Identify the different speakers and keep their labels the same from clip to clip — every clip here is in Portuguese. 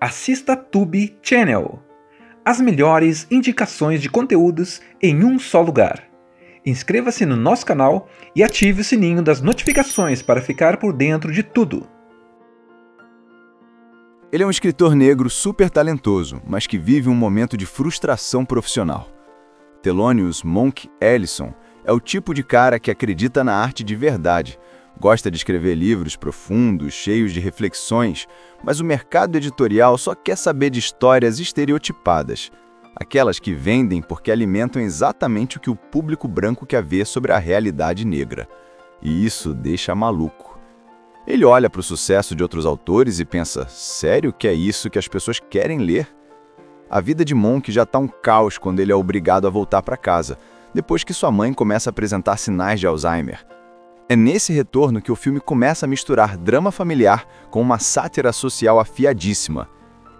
Speaker 1: Assista Tube Channel. As melhores indicações de conteúdos em um só lugar. Inscreva-se no nosso canal e ative o sininho das notificações para ficar por dentro de tudo.
Speaker 2: Ele é um escritor negro super talentoso, mas que vive um momento de frustração profissional. Thelonious Monk Ellison é o tipo de cara que acredita na arte de verdade, gosta de escrever livros profundos, cheios de reflexões, mas o mercado editorial só quer saber de histórias estereotipadas, aquelas que vendem porque alimentam exatamente o que o público branco quer ver sobre a realidade negra. E isso deixa maluco. Ele olha para o sucesso de outros autores e pensa, sério que é isso que as pessoas querem ler? A vida de Monk já está um caos quando ele é obrigado a voltar para casa, depois que sua mãe começa a apresentar sinais de Alzheimer. É nesse retorno que o filme começa a misturar drama familiar com uma sátira social afiadíssima.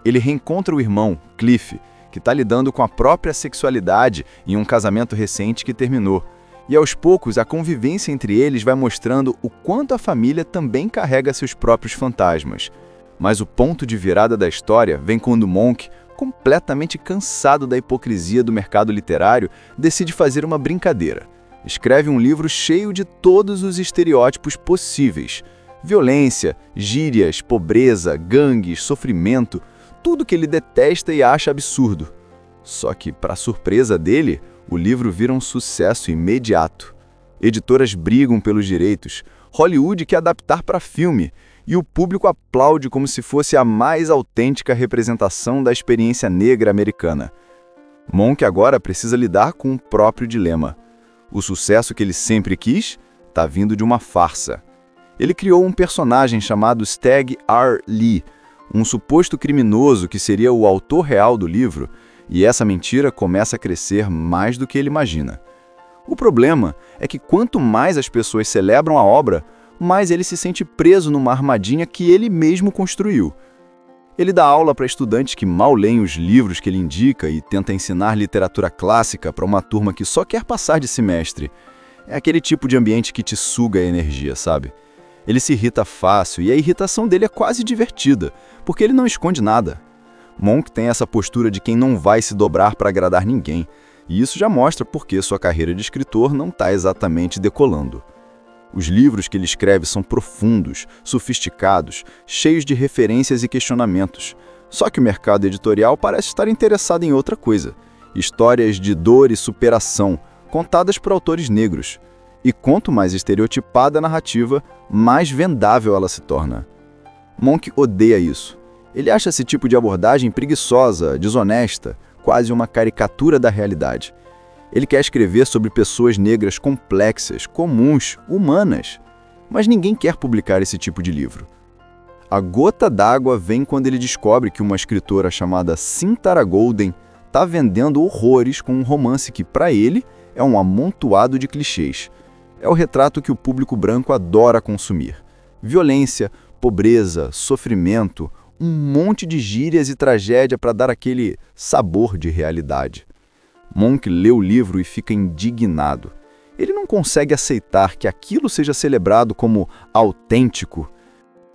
Speaker 2: Ele reencontra o irmão, Cliff, que está lidando com a própria sexualidade em um casamento recente que terminou. E aos poucos, a convivência entre eles vai mostrando o quanto a família também carrega seus próprios fantasmas. Mas o ponto de virada da história vem quando Monk, completamente cansado da hipocrisia do mercado literário, decide fazer uma brincadeira. Escreve um livro cheio de todos os estereótipos possíveis. Violência, gírias, pobreza, gangues, sofrimento, tudo que ele detesta e acha absurdo. Só que, para surpresa dele, o livro vira um sucesso imediato. Editoras brigam pelos direitos, Hollywood quer adaptar para filme, e o público aplaude como se fosse a mais autêntica representação da experiência negra americana. Monk agora precisa lidar com o próprio dilema. O sucesso que ele sempre quis está vindo de uma farsa. Ele criou um personagem chamado Stagg R. Lee, um suposto criminoso que seria o autor real do livro, e essa mentira começa a crescer mais do que ele imagina. O problema é que quanto mais as pessoas celebram a obra, mais ele se sente preso numa armadilha que ele mesmo construiu. Ele dá aula para estudantes que mal leem os livros que ele indica e tenta ensinar literatura clássica para uma turma que só quer passar de semestre. É aquele tipo de ambiente que te suga a energia, sabe? Ele se irrita fácil e a irritação dele é quase divertida, porque ele não esconde nada. Monk tem essa postura de quem não vai se dobrar para agradar ninguém, e isso já mostra por que sua carreira de escritor não está exatamente decolando. Os livros que ele escreve são profundos, sofisticados, cheios de referências e questionamentos. Só que o mercado editorial parece estar interessado em outra coisa. Histórias de dor e superação, contadas por autores negros. E quanto mais estereotipada a narrativa, mais vendável ela se torna. Monk odeia isso. Ele acha esse tipo de abordagem preguiçosa, desonesta, quase uma caricatura da realidade. Ele quer escrever sobre pessoas negras complexas, comuns, humanas. Mas ninguém quer publicar esse tipo de livro. A gota d'água vem quando ele descobre que uma escritora chamada Cynthia Golden está vendendo horrores com um romance que, para ele, é um amontoado de clichês. É o retrato que o público branco adora consumir. Violência, pobreza, sofrimento, um monte de gírias e tragédia para dar aquele sabor de realidade. Monk lê o livro e fica indignado. Ele não consegue aceitar que aquilo seja celebrado como autêntico.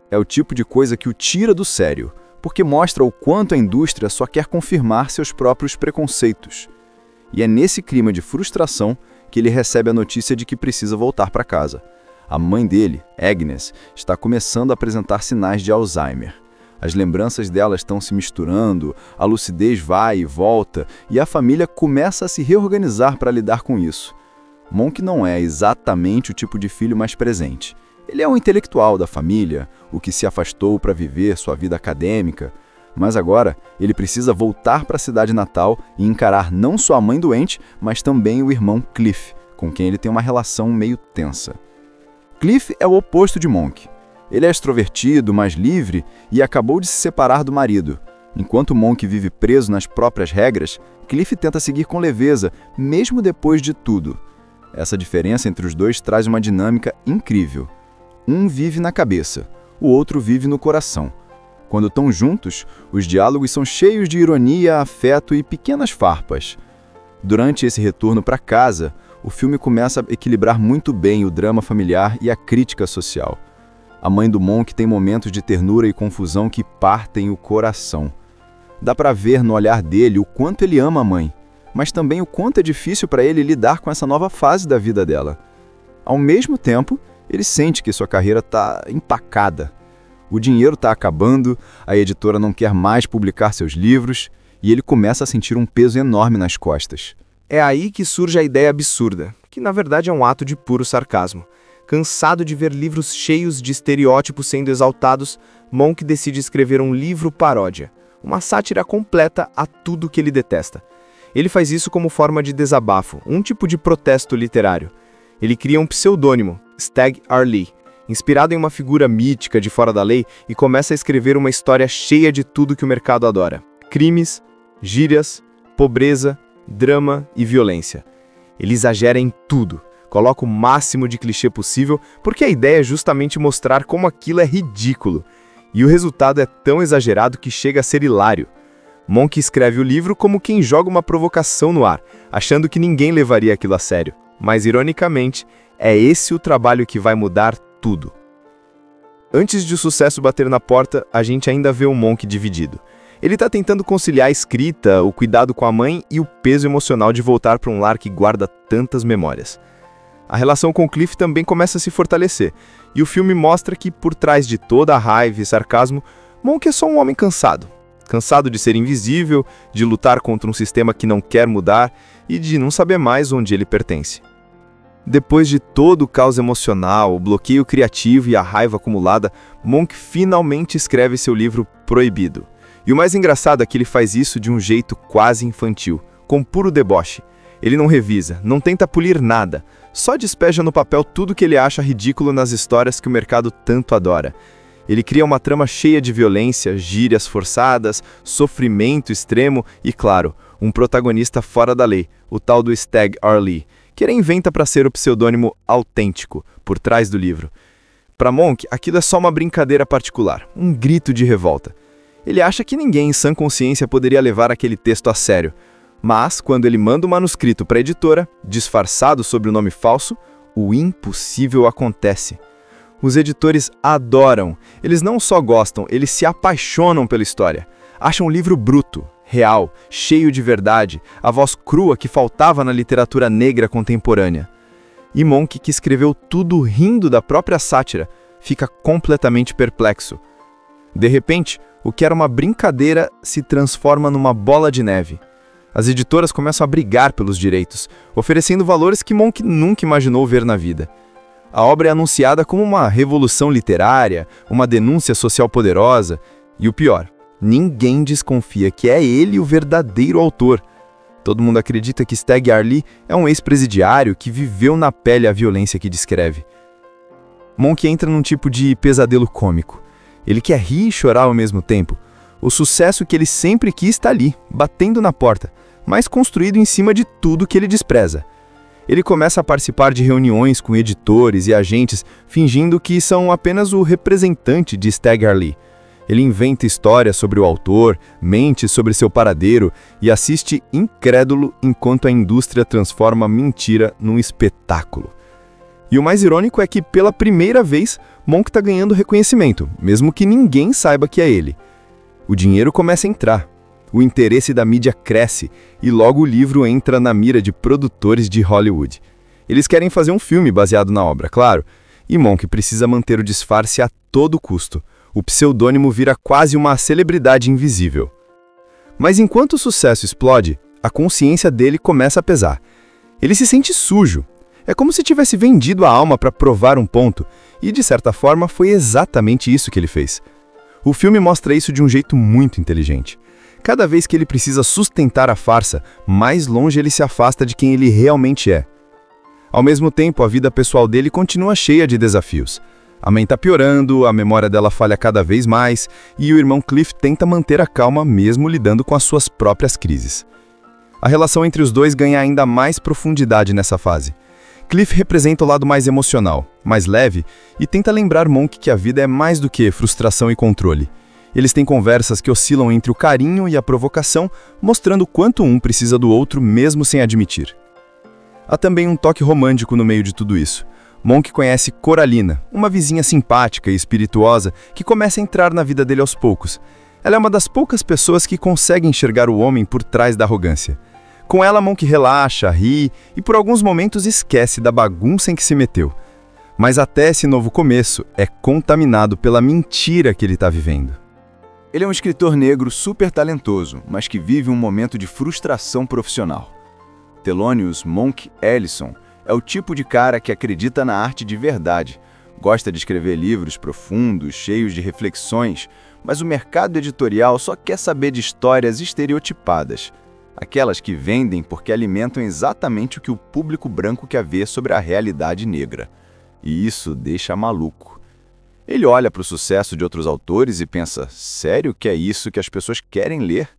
Speaker 2: É o tipo de coisa que o tira do sério, porque mostra o quanto a indústria só quer confirmar seus próprios preconceitos. E é nesse clima de frustração que ele recebe a notícia de que precisa voltar para casa. A mãe dele, Agnes, está começando a apresentar sinais de Alzheimer. As lembranças dela estão se misturando, a lucidez vai e volta, e a família começa a se reorganizar para lidar com isso. Monk não é exatamente o tipo de filho mais presente. Ele é um intelectual da família, o que se afastou para viver sua vida acadêmica, mas agora ele precisa voltar para a cidade natal e encarar não só a mãe doente, mas também o irmão Cliff, com quem ele tem uma relação meio tensa. Cliff é o oposto de Monk. Ele é extrovertido, mais livre e acabou de se separar do marido. Enquanto Monk vive preso nas próprias regras, Cliff tenta seguir com leveza, mesmo depois de tudo. Essa diferença entre os dois traz uma dinâmica incrível. Um vive na cabeça, o outro vive no coração. Quando estão juntos, os diálogos são cheios de ironia, afeto e pequenas farpas. Durante esse retorno para casa, o filme começa a equilibrar muito bem o drama familiar e a crítica social. A mãe do Monk tem momentos de ternura e confusão que partem o coração. Dá para ver no olhar dele o quanto ele ama a mãe, mas também o quanto é difícil para ele lidar com essa nova fase da vida dela. Ao mesmo tempo, ele sente que sua carreira está empacada. O dinheiro está acabando, a editora não quer mais publicar seus livros e ele começa a sentir um peso enorme nas costas.
Speaker 3: É aí que surge a ideia absurda, que na verdade é um ato de puro sarcasmo. Cansado de ver livros cheios de estereótipos sendo exaltados, Monk decide escrever um livro paródia, uma sátira completa a tudo que ele detesta. Ele faz isso como forma de desabafo, um tipo de protesto literário. Ele cria um pseudônimo, Stagg Arlee, inspirado em uma figura mítica de fora da lei, e começa a escrever uma história cheia de tudo que o mercado adora: crimes, gírias, pobreza, drama e violência. Ele exagera em tudo, coloca o máximo de clichê possível, porque a ideia é justamente mostrar como aquilo é ridículo. E o resultado é tão exagerado que chega a ser hilário. Monk escreve o livro como quem joga uma provocação no ar, achando que ninguém levaria aquilo a sério. Mas, ironicamente, é esse o trabalho que vai mudar tudo. Antes de o sucesso bater na porta, a gente ainda vê o Monk dividido. Ele está tentando conciliar a escrita, o cuidado com a mãe e o peso emocional de voltar para um lar que guarda tantas memórias. A relação com Cliff também começa a se fortalecer, e o filme mostra que, por trás de toda a raiva e sarcasmo, Monk é só um homem cansado. Cansado de ser invisível, de lutar contra um sistema que não quer mudar e de não saber mais onde ele pertence. Depois de todo o caos emocional, o bloqueio criativo e a raiva acumulada, Monk finalmente escreve seu livro Proibido. E o mais engraçado é que ele faz isso de um jeito quase infantil, com puro deboche. Ele não revisa, não tenta polir nada, só despeja no papel tudo que ele acha ridículo nas histórias que o mercado tanto adora. Ele cria uma trama cheia de violência, gírias forçadas, sofrimento extremo e, claro, um protagonista fora da lei, o tal do Stagg Arlee, que ele inventa para ser o pseudônimo autêntico por trás do livro. Para Monk, aquilo é só uma brincadeira particular, um grito de revolta. Ele acha que ninguém em sã consciência poderia levar aquele texto a sério. Mas, quando ele manda o manuscrito para a editora, disfarçado sob o nome falso, o impossível acontece. Os editores adoram. Eles não só gostam, eles se apaixonam pela história. Acham o livro bruto, real, cheio de verdade, a voz crua que faltava na literatura negra contemporânea. E Monk, que escreveu tudo rindo da própria sátira, fica completamente perplexo. De repente, o que era uma brincadeira se transforma numa bola de neve. As editoras começam a brigar pelos direitos, oferecendo valores que Monk nunca imaginou ver na vida. A obra é anunciada como uma revolução literária, uma denúncia social poderosa, e o pior, ninguém desconfia que é ele o verdadeiro autor. Todo mundo acredita que Stagg Arlee é um ex-presidiário que viveu na pele a violência que descreve. Monk entra num tipo de pesadelo cômico. Ele quer rir e chorar ao mesmo tempo. O sucesso que ele sempre quis está ali, batendo na porta, mas construído em cima de tudo que ele despreza. Ele começa a participar de reuniões com editores e agentes, fingindo que são apenas o representante de Stagg Arlee. Ele inventa histórias sobre o autor, mente sobre seu paradeiro e assiste incrédulo enquanto a indústria transforma a mentira num espetáculo. E o mais irônico é que, pela primeira vez, Monk está ganhando reconhecimento, mesmo que ninguém saiba que é ele. O dinheiro começa a entrar. O interesse da mídia cresce e logo o livro entra na mira de produtores de Hollywood. Eles querem fazer um filme baseado na obra, claro, e Monk precisa manter o disfarce a todo custo. O pseudônimo vira quase uma celebridade invisível. Mas enquanto o sucesso explode, a consciência dele começa a pesar. Ele se sente sujo. É como se tivesse vendido a alma para provar um ponto, e de certa forma foi exatamente isso que ele fez. O filme mostra isso de um jeito muito inteligente. Cada vez que ele precisa sustentar a farsa, mais longe ele se afasta de quem ele realmente é. Ao mesmo tempo, a vida pessoal dele continua cheia de desafios. A mãe está piorando, a memória dela falha cada vez mais, e o irmão Cliff tenta manter a calma mesmo lidando com as suas próprias crises. A relação entre os dois ganha ainda mais profundidade nessa fase. Cliff representa o lado mais emocional, mais leve, e tenta lembrar Monk que a vida é mais do que frustração e controle. Eles têm conversas que oscilam entre o carinho e a provocação, mostrando quanto um precisa do outro mesmo sem admitir. Há também um toque romântico no meio de tudo isso.
Speaker 2: Monk conhece Coralina, uma vizinha simpática e espirituosa que começa a entrar na vida dele aos poucos. Ela é uma das poucas pessoas que consegue enxergar o homem por trás da arrogância. Com ela, Monk relaxa, ri e por alguns momentos esquece da bagunça em que se meteu. Mas até esse novo começo é contaminado pela mentira que ele está vivendo. Ele é um escritor negro super talentoso, mas que vive um momento de frustração profissional. Thelonious Monk Ellison é o tipo de cara que acredita na arte de verdade, gosta de escrever livros profundos, cheios de reflexões, mas o mercado editorial só quer saber de histórias estereotipadas, aquelas que vendem porque alimentam exatamente o que o público branco quer ver sobre a realidade negra. E isso deixa maluco. Ele olha para o sucesso de outros autores e pensa, sério que é isso que as pessoas querem ler?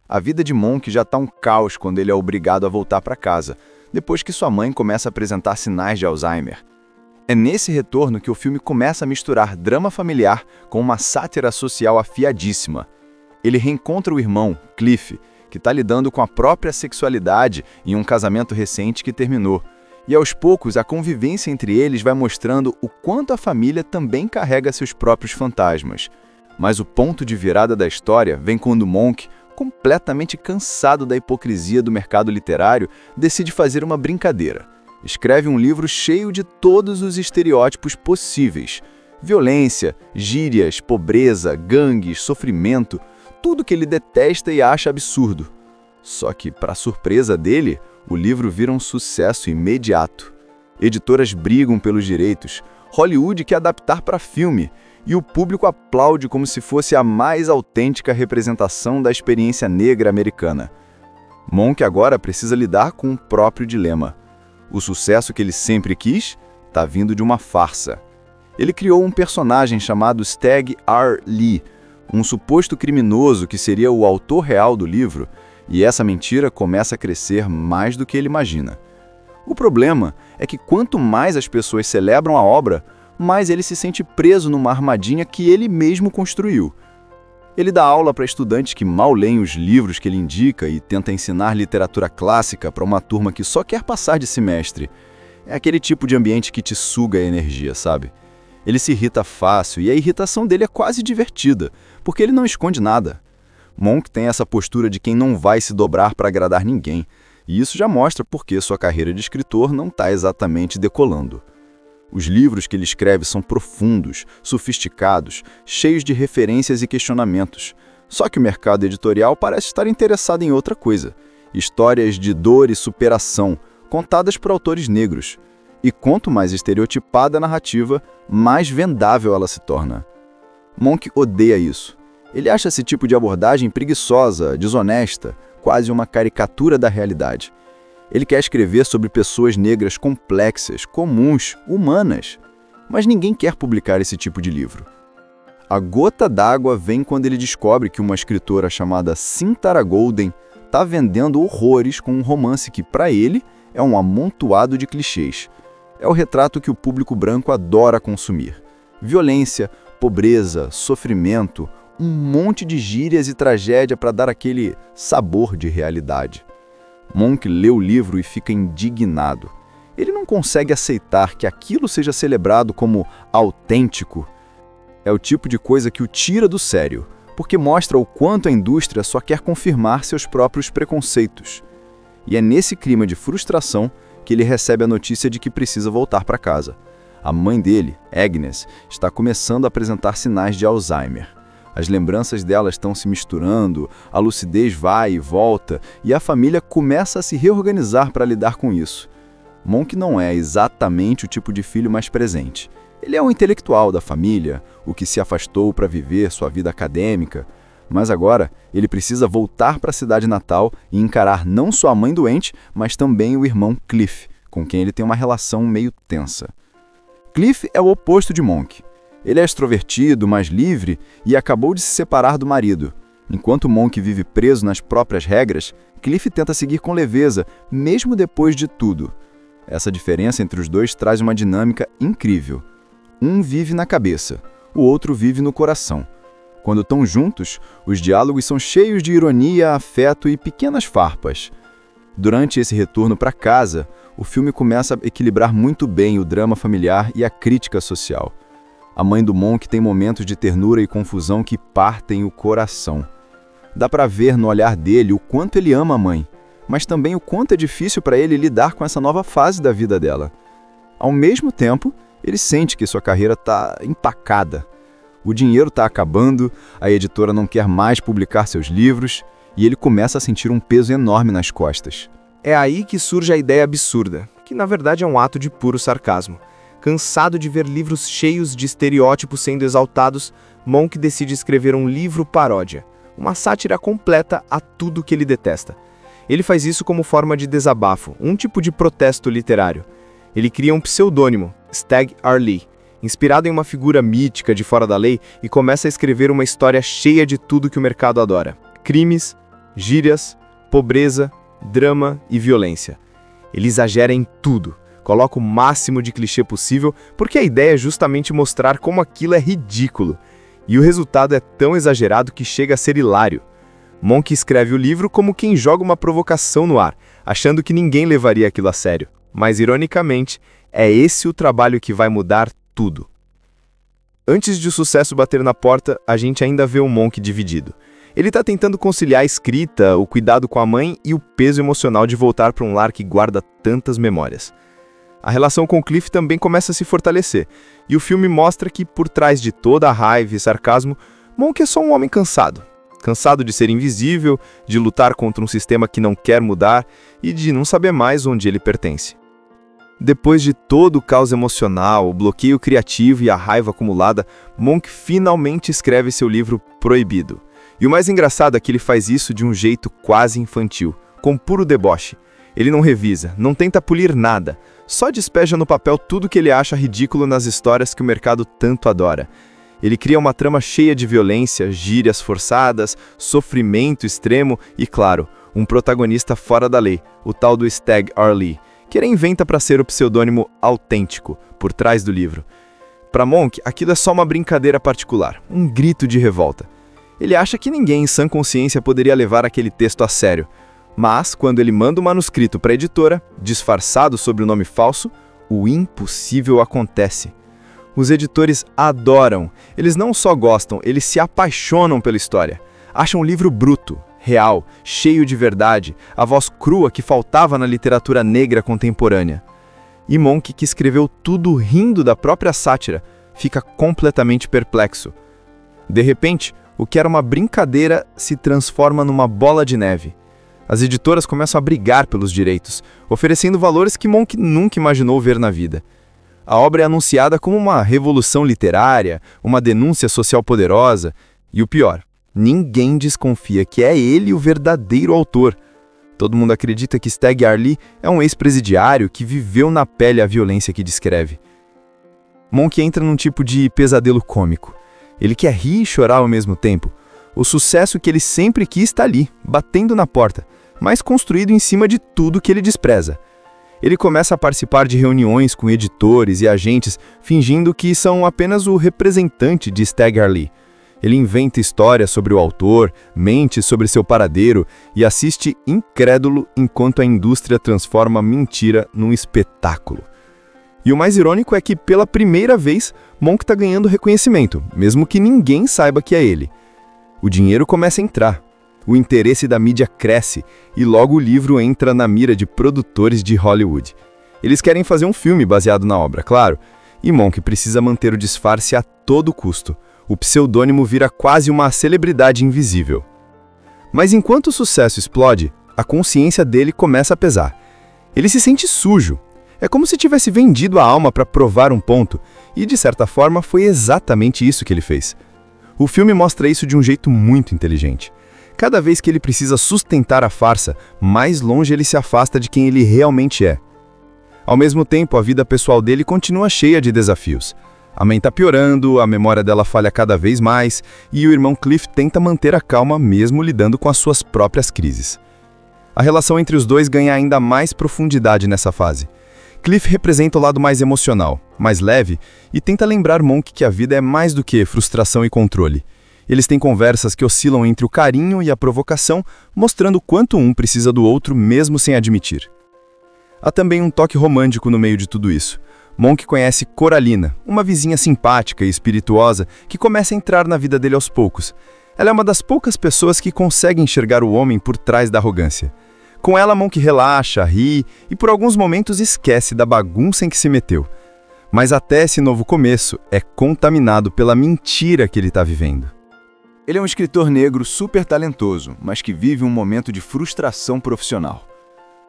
Speaker 2: A vida de Monk já está um caos quando ele é obrigado a voltar para casa, depois que sua mãe começa a apresentar sinais de Alzheimer. É nesse retorno que o filme começa a misturar drama familiar com uma sátira social afiadíssima. Ele reencontra o irmão, Cliff, que está lidando com a própria sexualidade em um casamento recente que terminou. E aos poucos a convivência entre eles vai mostrando o quanto a família também carrega seus próprios fantasmas. Mas o ponto de virada da história vem quando Monk, completamente cansado da hipocrisia do mercado literário, decide fazer uma brincadeira. Escreve um livro cheio de todos os estereótipos possíveis. Violência, gírias, pobreza, gangues, sofrimento, tudo que ele detesta e acha absurdo. Só que, para surpresa dele, o livro vira um sucesso imediato. Editoras brigam pelos direitos, Hollywood quer adaptar para filme, e o público aplaude como se fosse a mais autêntica representação da experiência negra americana. Monk agora precisa lidar com o próprio dilema. O sucesso que ele sempre quis está vindo de uma farsa. Ele criou um personagem chamado Stagg R. Lee, um suposto criminoso que seria o autor real do livro, e essa mentira começa a crescer mais do que ele imagina. O problema é que quanto mais as pessoas celebram a obra, mais ele se sente preso numa armadilha que ele mesmo construiu. Ele dá aula para estudantes que mal leem os livros que ele indica e tenta ensinar literatura clássica para uma turma que só quer passar de semestre. É aquele tipo de ambiente que te suga a energia, sabe? Ele se irrita fácil e a irritação dele é quase divertida, porque ele não esconde nada. Monk tem essa postura de quem não vai se dobrar para agradar ninguém, e isso já mostra por que sua carreira de escritor não está exatamente decolando. Os livros que ele escreve são profundos, sofisticados, cheios de referências e questionamentos. Só que o mercado editorial parece estar interessado em outra coisa. Histórias de dor e superação, contadas por autores negros. E quanto mais estereotipada a narrativa, mais vendável ela se torna. Monk odeia isso. Ele acha esse tipo de abordagem preguiçosa, desonesta, quase uma caricatura da realidade. Ele quer escrever sobre pessoas negras complexas, comuns, humanas. Mas ninguém quer publicar esse tipo de livro. A gota d'água vem quando ele descobre que uma escritora chamada Cynthara Golden está vendendo horrores com um romance que, para ele, é um amontoado de clichês. É o retrato que o público branco adora consumir. Violência, pobreza, sofrimento, um monte de gírias e tragédia para dar aquele sabor de realidade. Monk lê o livro e fica indignado. Ele não consegue aceitar que aquilo seja celebrado como autêntico. É o tipo de coisa que o tira do sério, porque mostra o quanto a indústria só quer confirmar seus próprios preconceitos. E é nesse clima de frustração que ele recebe a notícia de que precisa voltar para casa. A mãe dele, Agnes, está começando a apresentar sinais de Alzheimer. As lembranças dela estão se misturando, a lucidez vai e volta, e a família começa a se reorganizar para lidar com isso. Monk não é exatamente o tipo de filho mais presente. Ele é um intelectual da família, o que se afastou para viver sua vida acadêmica, mas agora ele precisa voltar para a cidade natal e encarar não só a mãe doente, mas também o irmão Cliff, com quem ele tem uma relação meio tensa. Cliff é o oposto de Monk. Ele é extrovertido, mais livre e acabou de se separar do marido. Enquanto Monk vive preso nas próprias regras, Cliff tenta seguir com leveza, mesmo depois de tudo. Essa diferença entre os dois traz uma dinâmica incrível. Um vive na cabeça, o outro vive no coração. Quando estão juntos, os diálogos são cheios de ironia, afeto e pequenas farpas. Durante esse retorno para casa, o filme começa a equilibrar muito bem o drama familiar e a crítica social. A mãe do Monk tem momentos de ternura e confusão que partem o coração. Dá para ver no olhar dele o quanto ele ama a mãe, mas também o quanto é difícil para ele lidar com essa nova fase da vida dela. Ao mesmo tempo, ele sente que sua carreira está empacada. O dinheiro está acabando, a editora não quer mais publicar seus livros, e ele começa a sentir um peso enorme nas costas.
Speaker 3: É aí que surge a ideia absurda, que na verdade é um ato de puro sarcasmo. Cansado de ver livros cheios de estereótipos sendo exaltados, Monk decide escrever um livro paródia, uma sátira completa a tudo que ele detesta. Ele faz isso como forma de desabafo, um tipo de protesto literário. Ele cria um pseudônimo, Stagg Arlee, inspirado em uma figura mítica de fora da lei, e começa a escrever uma história cheia de tudo que o mercado adora: crimes, gírias, pobreza, drama e violência. Ele exagera em tudo, coloca o máximo de clichê possível, porque a ideia é justamente mostrar como aquilo é ridículo. E o resultado é tão exagerado que chega a ser hilário. Monk escreve o livro como quem joga uma provocação no ar, achando que ninguém levaria aquilo a sério. Mas, ironicamente, é esse o trabalho que vai mudar tudo. Antes de o sucesso bater na porta, a gente ainda vê o Monk dividido. Ele está tentando conciliar a escrita, o cuidado com a mãe e o peso emocional de voltar para um lar que guarda tantas memórias. A relação com Cliff também começa a se fortalecer, e o filme mostra que, por trás de toda a raiva e sarcasmo, Monk é só um homem cansado. Cansado de ser invisível, de lutar contra um sistema que não quer mudar e de não saber mais onde ele pertence. Depois de todo o caos emocional, o bloqueio criativo e a raiva acumulada, Monk finalmente escreve seu livro Proibido. E o mais engraçado é que ele faz isso de um jeito quase infantil, com puro deboche. Ele não revisa, não tenta polir nada, só despeja no papel tudo que ele acha ridículo nas histórias que o mercado tanto adora. Ele cria uma trama cheia de violência, gírias forçadas, sofrimento extremo e, claro, um protagonista fora da lei, o tal do Stagg Arlee, que ele inventa para ser o pseudônimo autêntico por trás do livro. Para Monk, aquilo é só uma brincadeira particular, um grito de revolta. Ele acha que ninguém em sã consciência poderia levar aquele texto a sério. Mas, quando ele manda o manuscrito para a editora, disfarçado sob o nome falso, o impossível acontece. Os editores adoram. Eles não só gostam, eles se apaixonam pela história. Acham o livro bruto, real, cheio de verdade, a voz crua que faltava na literatura negra contemporânea. E Monk, que escreveu tudo rindo da própria sátira, fica completamente perplexo. De repente, o que era uma brincadeira se transforma numa bola de neve. As editoras começam a brigar pelos direitos, oferecendo valores que Monk nunca imaginou ver na vida. A obra é anunciada como uma revolução literária, uma denúncia social poderosa, e o pior, ninguém desconfia que é ele o verdadeiro autor. Todo mundo acredita que Stagg Arlee é um ex-presidiário que viveu na pele a violência que descreve. Monk entra num tipo de pesadelo cômico. Ele quer rir e chorar ao mesmo tempo. O sucesso que ele sempre quis está ali, batendo na porta, mas construído em cima de tudo que ele despreza. Ele começa a participar de reuniões com editores e agentes, fingindo que são apenas o representante de Stagg Arlee. Ele inventa histórias sobre o autor, mente sobre seu paradeiro e assiste incrédulo enquanto a indústria transforma a mentira num espetáculo. E o mais irônico é que, pela primeira vez, Monk está ganhando reconhecimento, mesmo que ninguém saiba que é ele. O dinheiro começa a entrar, o interesse da mídia cresce e logo o livro entra na mira de produtores de Hollywood. Eles querem fazer um filme baseado na obra, claro, e Monk precisa manter o disfarce a todo custo. O pseudônimo vira quase uma celebridade invisível. Mas enquanto o sucesso explode, a consciência dele começa a pesar. Ele se sente sujo. É como se tivesse vendido a alma para provar um ponto, e de certa forma foi exatamente isso que ele fez. O filme mostra isso de um jeito muito inteligente. Cada vez que ele precisa sustentar a farsa, mais longe ele se afasta de quem ele realmente é. Ao mesmo tempo, a vida pessoal dele continua cheia de desafios. A mãe está piorando, a memória dela falha cada vez mais, e o irmão Cliff tenta manter a calma mesmo lidando com as suas próprias crises. A relação entre os dois ganha ainda mais profundidade nessa fase. Cliff representa o lado mais emocional, mais leve, e tenta lembrar Monk que a vida é mais do que frustração e controle.
Speaker 2: Eles têm conversas que oscilam entre o carinho e a provocação, mostrando quanto um precisa do outro mesmo sem admitir. Há também um toque romântico no meio de tudo isso. Monk conhece Coralina, uma vizinha simpática e espirituosa que começa a entrar na vida dele aos poucos. Ela é uma das poucas pessoas que consegue enxergar o homem por trás da arrogância. Com ela, Monk relaxa, ri e por alguns momentos esquece da bagunça em que se meteu. Mas até esse novo começo é contaminado pela mentira que ele está vivendo. Ele é um escritor negro super talentoso, mas que vive um momento de frustração profissional.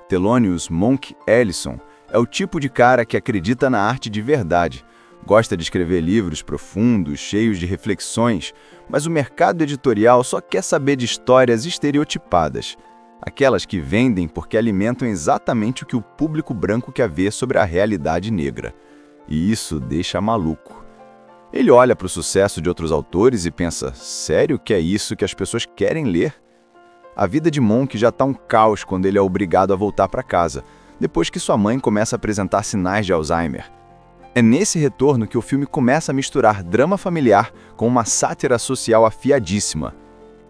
Speaker 2: Thelonious Monk Ellison é o tipo de cara que acredita na arte de verdade, gosta de escrever livros profundos, cheios de reflexões, mas o mercado editorial só quer saber de histórias estereotipadas, aquelas que vendem porque alimentam exatamente o que o público branco quer ver sobre a realidade negra. E isso deixa maluco. Ele olha para o sucesso de outros autores e pensa, sério que é isso que as pessoas querem ler? A vida de Monk já está um caos quando ele é obrigado a voltar para casa, depois que sua mãe começa a apresentar sinais de Alzheimer. É nesse retorno que o filme começa a misturar drama familiar com uma sátira social afiadíssima.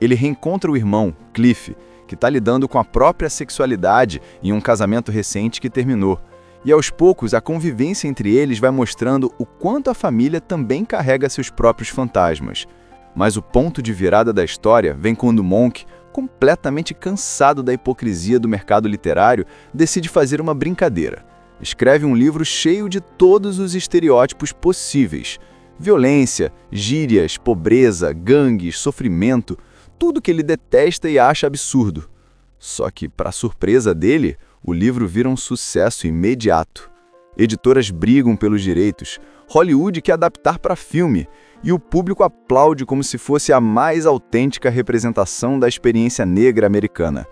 Speaker 2: Ele reencontra o irmão, Cliff, que está lidando com a própria sexualidade em um casamento recente que terminou. E aos poucos a convivência entre eles vai mostrando o quanto a família também carrega seus próprios fantasmas. Mas o ponto de virada da história vem quando Monk, completamente cansado da hipocrisia do mercado literário, decide fazer uma brincadeira. Escreve um livro cheio de todos os estereótipos possíveis. Violência, gírias, pobreza, gangues, sofrimento, tudo que ele detesta e acha absurdo. Só que, para surpresa dele, o livro vira um sucesso imediato. Editoras brigam pelos direitos, Hollywood quer adaptar para filme, e o público aplaude como se fosse a mais autêntica representação da experiência negra americana.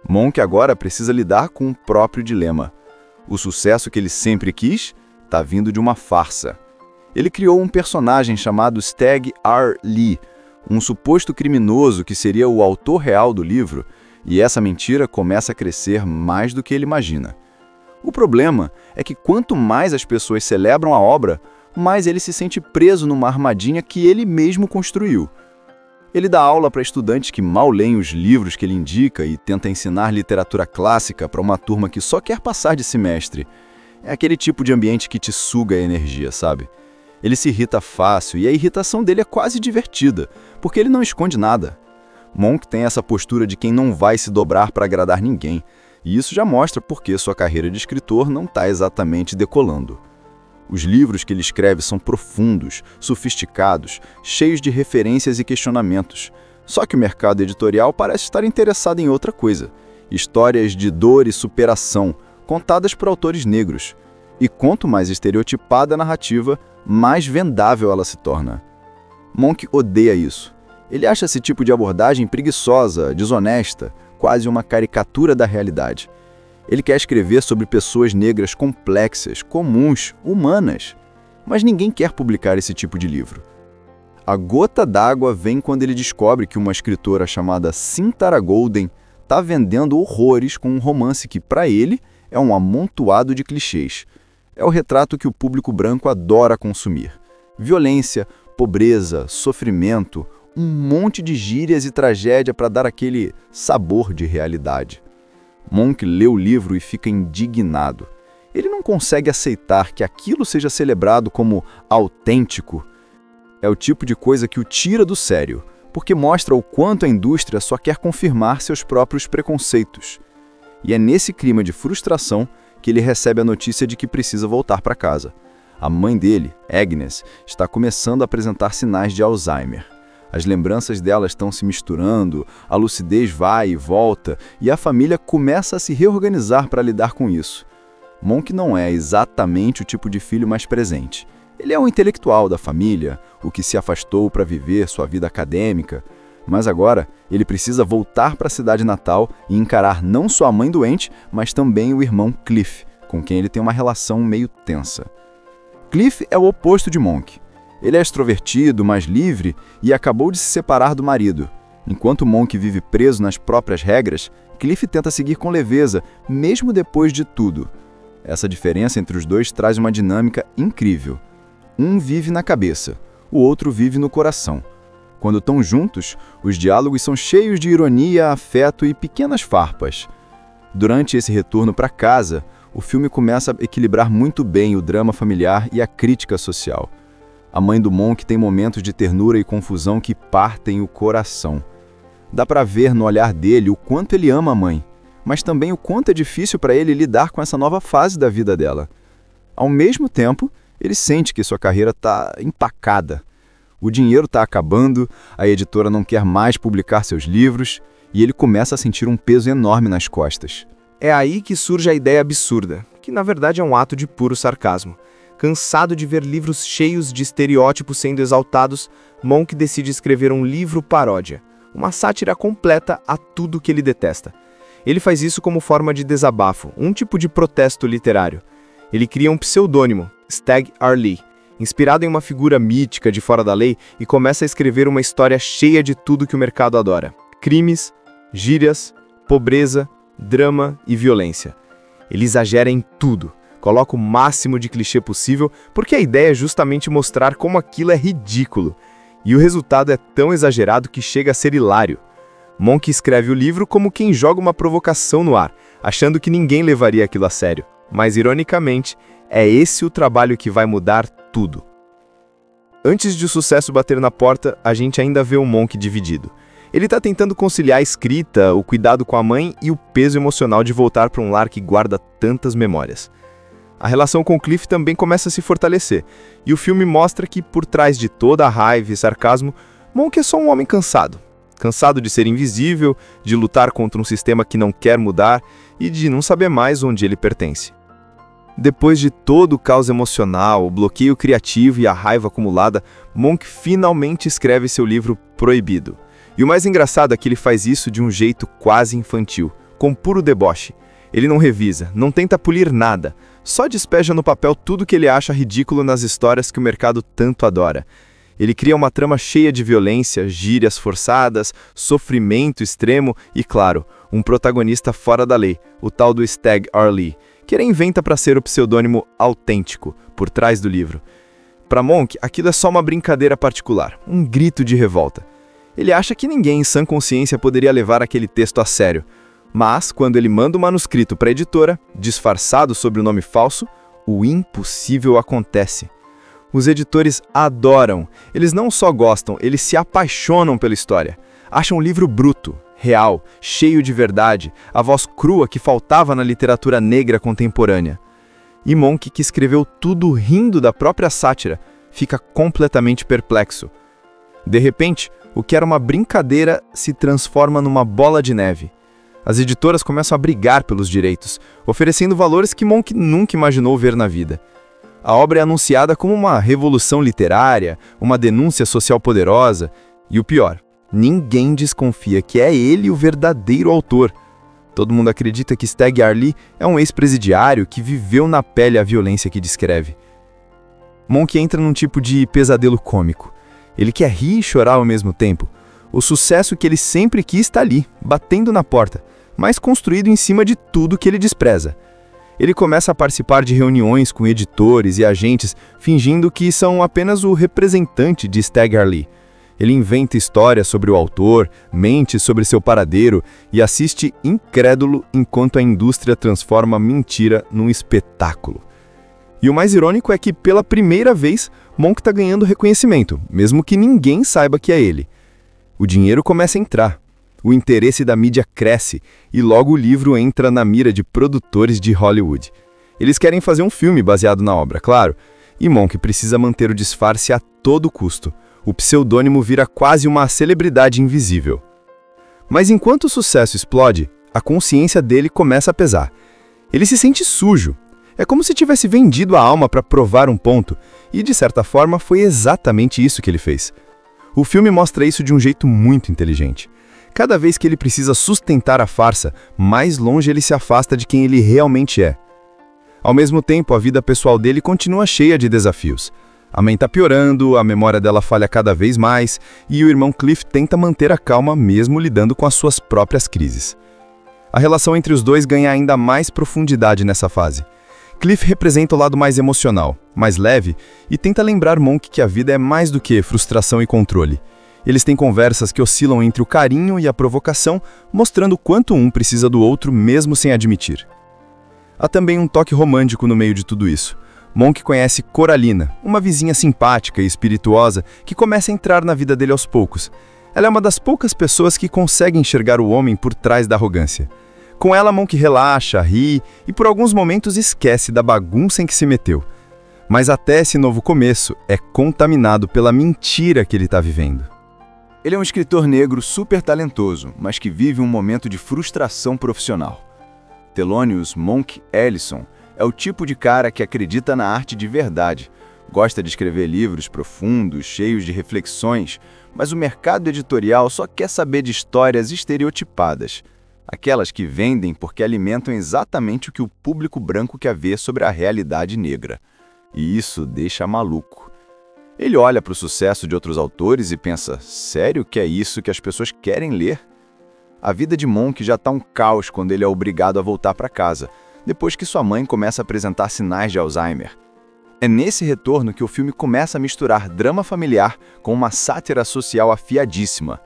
Speaker 2: Monk agora precisa lidar com o próprio dilema. O sucesso que ele sempre quis está vindo de uma farsa. Ele criou um personagem chamado Stagg R. Lee, um suposto criminoso que seria o autor real do livro, e essa mentira começa a crescer mais do que ele imagina. O problema é que quanto mais as pessoas celebram a obra, mais ele se sente preso numa armadilha que ele mesmo construiu. Ele dá aula para estudantes que mal leem os livros que ele indica e tenta ensinar literatura clássica para uma turma que só quer passar de semestre. É aquele tipo de ambiente que te suga a energia, sabe? Ele se irrita fácil e a irritação dele é quase divertida, porque ele não esconde nada. Monk tem essa postura de quem não vai se dobrar para agradar ninguém, e isso já mostra por que sua carreira de escritor não está exatamente decolando. Os livros que ele escreve são profundos, sofisticados, cheios de referências e questionamentos. Só que o mercado editorial parece estar interessado em outra coisa. Histórias de dor e superação, contadas por autores negros. E quanto mais estereotipada a narrativa, mais vendável ela se torna. Monk odeia isso. Ele acha esse tipo de abordagem preguiçosa, desonesta, quase uma caricatura da realidade. Ele quer escrever sobre pessoas negras complexas, comuns, humanas. Mas ninguém quer publicar esse tipo de livro. A gota d'água vem quando ele descobre que uma escritora chamada Cynthia Golden está vendendo horrores com um romance que, para ele, é um amontoado de clichês. É o retrato que o público branco adora consumir. Violência, pobreza, sofrimento, um monte de gírias e tragédia para dar aquele sabor de realidade. Monk lê o livro e fica indignado. Ele não consegue aceitar que aquilo seja celebrado como autêntico. É o tipo de coisa que o tira do sério, porque mostra o quanto a indústria só quer confirmar seus próprios preconceitos. E é nesse clima de frustração que ele recebe a notícia de que precisa voltar para casa. A mãe dele, Agnes, está começando a apresentar sinais de Alzheimer. As lembranças dela estão se misturando, a lucidez vai e volta, e a família começa a se reorganizar para lidar com isso. Monk não é exatamente o tipo de filho mais presente. Ele é um intelectual da família, o que se afastou para viver sua vida acadêmica, mas agora ele precisa voltar para a cidade natal e encarar não só a mãe doente, mas também o irmão Cliff, com quem ele tem uma relação meio tensa. Cliff é o oposto de Monk. Ele é extrovertido, mais livre e acabou de se separar do marido. Enquanto Monk vive preso nas próprias regras, Cliff tenta seguir com leveza, mesmo depois de tudo. Essa diferença entre os dois traz uma dinâmica incrível. Um vive na cabeça, o outro vive no coração. Quando estão juntos, os diálogos são cheios de ironia, afeto e pequenas farpas. Durante esse retorno para casa, o filme começa a equilibrar muito bem o drama familiar e a crítica social. A mãe do Monk tem momentos de ternura e confusão que partem o coração. Dá para ver no olhar dele o quanto ele ama a mãe, mas também o quanto é difícil para ele lidar com essa nova fase da vida dela. Ao mesmo tempo, ele sente que sua carreira está empacada. O dinheiro está acabando, a editora não quer mais publicar seus livros e ele começa a sentir um peso enorme nas costas.
Speaker 3: É aí que surge a ideia absurda, que na verdade é um ato de puro sarcasmo. Cansado de ver livros cheios de estereótipos sendo exaltados, Monk decide escrever um livro paródia, uma sátira completa a tudo que ele detesta. Ele faz isso como forma de desabafo, um tipo de protesto literário. Ele cria um pseudônimo, Stagg Arlee, inspirado em uma figura mítica de fora da lei, e começa a escrever uma história cheia de tudo que o mercado adora: crimes, gírias, pobreza, drama e violência. Ele exagera em tudo, coloca o máximo de clichê possível, porque a ideia é justamente mostrar como aquilo é ridículo. E o resultado é tão exagerado que chega a ser hilário. Monk escreve o livro como quem joga uma provocação no ar, achando que ninguém levaria aquilo a sério. Mas, ironicamente, é esse o trabalho que vai mudar tudo. Antes de o sucesso bater na porta, a gente ainda vê o Monk dividido. Ele está tentando conciliar a escrita, o cuidado com a mãe e o peso emocional de voltar para um lar que guarda tantas memórias. A relação com Cliff também começa a se fortalecer, e o filme mostra que, por trás de toda a raiva e sarcasmo, Monk é só um homem cansado. Cansado de ser invisível, de lutar contra um sistema que não quer mudar e de não saber mais onde ele pertence. Depois de todo o caos emocional, o bloqueio criativo e a raiva acumulada, Monk finalmente escreve seu livro Proibido. E o mais engraçado é que ele faz isso de um jeito quase infantil, com puro deboche. Ele não revisa, não tenta polir nada, só despeja no papel tudo que ele acha ridículo nas histórias que o mercado tanto adora. Ele cria uma trama cheia de violência, gírias forçadas, sofrimento extremo e, claro, um protagonista fora da lei, o tal do Stagg Arlee, que ele inventa para ser o pseudônimo autêntico por trás do livro. Para Monk, aquilo é só uma brincadeira particular, um grito de revolta. Ele acha que ninguém em sã consciência poderia levar aquele texto a sério. Mas, quando ele manda o manuscrito para a editora, disfarçado sob o nome falso, o impossível acontece. Os editores adoram. Eles não só gostam, eles se apaixonam pela história. Acham o livro bruto, real, cheio de verdade, a voz crua que faltava na literatura negra contemporânea. E Monk, que escreveu tudo rindo da própria sátira, fica completamente perplexo. De repente, o que era uma brincadeira se transforma numa bola de neve. As editoras começam a brigar pelos direitos, oferecendo valores que Monk nunca imaginou ver na vida. A obra é anunciada como uma revolução literária, uma denúncia social poderosa, e o pior, ninguém desconfia que é ele o verdadeiro autor. Todo mundo acredita que Stagg Arlee é um ex-presidiário que viveu na pele a violência que descreve. Monk entra num tipo de pesadelo cômico. Ele quer rir e chorar ao mesmo tempo. O sucesso que ele sempre quis está ali, batendo na porta, mas construído em cima de tudo que ele despreza. Ele começa a participar de reuniões com editores e agentes, fingindo que são apenas o representante de Stagg Arlee. Ele inventa histórias sobre o autor, mente sobre seu paradeiro e assiste incrédulo enquanto a indústria transforma a mentira num espetáculo. E o mais irônico é que, pela primeira vez, Monk está ganhando reconhecimento, mesmo que ninguém saiba que é ele. O dinheiro começa a entrar. O interesse da mídia cresce e logo o livro entra na mira de produtores de Hollywood. Eles querem fazer um filme baseado na obra, claro, e Monk precisa manter o disfarce a todo custo. O pseudônimo vira quase uma celebridade invisível. Mas enquanto o sucesso explode, a consciência dele começa a pesar. Ele se sente sujo. É como se tivesse vendido a alma para provar um ponto, e de certa forma foi exatamente isso que ele fez. O filme mostra isso de um jeito muito inteligente. Cada vez que ele precisa sustentar a farsa, mais longe ele se afasta de quem ele realmente é. Ao mesmo tempo, a vida pessoal dele continua cheia de desafios. A mãe está piorando, a memória dela falha cada vez mais, e o irmão Cliff tenta manter a calma mesmo lidando com as suas próprias crises. A relação entre os dois ganha ainda mais profundidade nessa fase. Cliff representa o lado mais emocional, mais leve, e tenta lembrar Monk que a vida é mais do que frustração e controle.
Speaker 2: Eles têm conversas que oscilam entre o carinho e a provocação, mostrando quanto um precisa do outro mesmo sem admitir. Há também um toque romântico no meio de tudo isso. Monk conhece Coralina, uma vizinha simpática e espirituosa que começa a entrar na vida dele aos poucos. Ela é uma das poucas pessoas que consegue enxergar o homem por trás da arrogância. Com ela, Monk relaxa, ri e por alguns momentos esquece da bagunça em que se meteu. Mas até esse novo começo é contaminado pela mentira que ele está vivendo. Ele é um escritor negro super talentoso, mas que vive um momento de frustração profissional. Thelonious Monk Ellison é o tipo de cara que acredita na arte de verdade, gosta de escrever livros profundos, cheios de reflexões, mas o mercado editorial só quer saber de histórias estereotipadas, aquelas que vendem porque alimentam exatamente o que o público branco quer ver sobre a realidade negra. E isso deixa maluco. Ele olha para o sucesso de outros autores e pensa, sério que é isso que as pessoas querem ler? A vida de Monk já está um caos quando ele é obrigado a voltar para casa, depois que sua mãe começa a apresentar sinais de Alzheimer. É nesse retorno que o filme começa a misturar drama familiar com uma sátira social afiadíssima.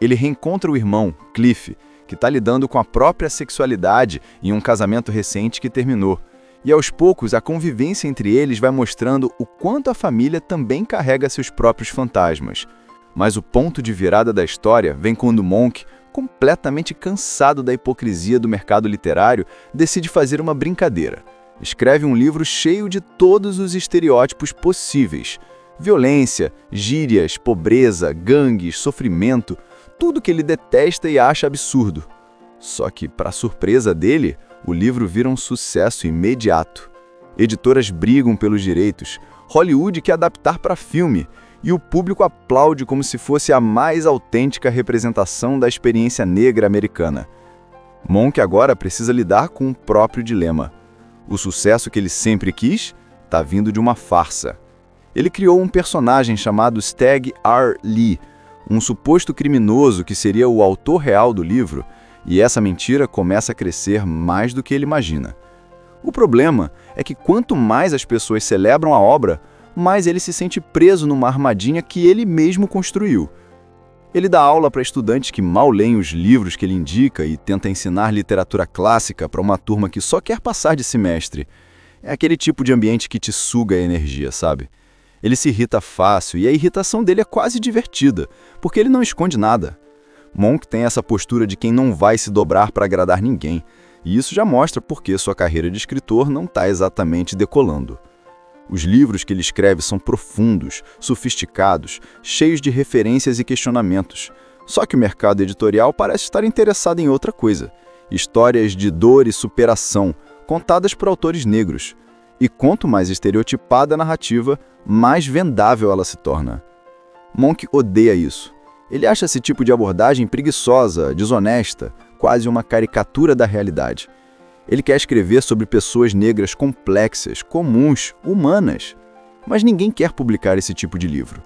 Speaker 2: Ele reencontra o irmão, Cliff, que está lidando com a própria sexualidade em um casamento recente que terminou. E aos poucos a convivência entre eles vai mostrando o quanto a família também carrega seus próprios fantasmas. Mas o ponto de virada da história vem quando Monk, completamente cansado da hipocrisia do mercado literário, decide fazer uma brincadeira. Escreve um livro cheio de todos os estereótipos possíveis. Violência, gírias, pobreza, gangues, sofrimento, tudo que ele detesta e acha absurdo. Só que, para surpresa dele, o livro vira um sucesso imediato. Editoras brigam pelos direitos, Hollywood quer adaptar para filme, e o público aplaude como se fosse a mais autêntica representação da experiência negra americana. Monk agora precisa lidar com o próprio dilema. O sucesso que ele sempre quis está vindo de uma farsa. Ele criou um personagem chamado Stagg R. Lee, um suposto criminoso que seria o autor real do livro, e essa mentira começa a crescer mais do que ele imagina. O problema é que quanto mais as pessoas celebram a obra, mais ele se sente preso numa armadilha que ele mesmo construiu. Ele dá aula para estudantes que mal leem os livros que ele indica e tenta ensinar literatura clássica para uma turma que só quer passar de semestre. É aquele tipo de ambiente que te suga a energia, sabe? Ele se irrita fácil e a irritação dele é quase divertida, porque ele não esconde nada. Monk tem essa postura de quem não vai se dobrar para agradar ninguém, e isso já mostra por que sua carreira de escritor não está exatamente decolando. Os livros que ele escreve são profundos, sofisticados, cheios de referências e questionamentos. Só que o mercado editorial parece estar interessado em outra coisa. Histórias de dor e superação, contadas por autores negros. E quanto mais estereotipada a narrativa, mais vendável ela se torna. Monk odeia isso. Ele acha esse tipo de abordagem preguiçosa, desonesta, quase uma caricatura da realidade. Ele quer escrever sobre pessoas negras complexas, comuns, humanas. Mas ninguém quer publicar esse tipo de livro.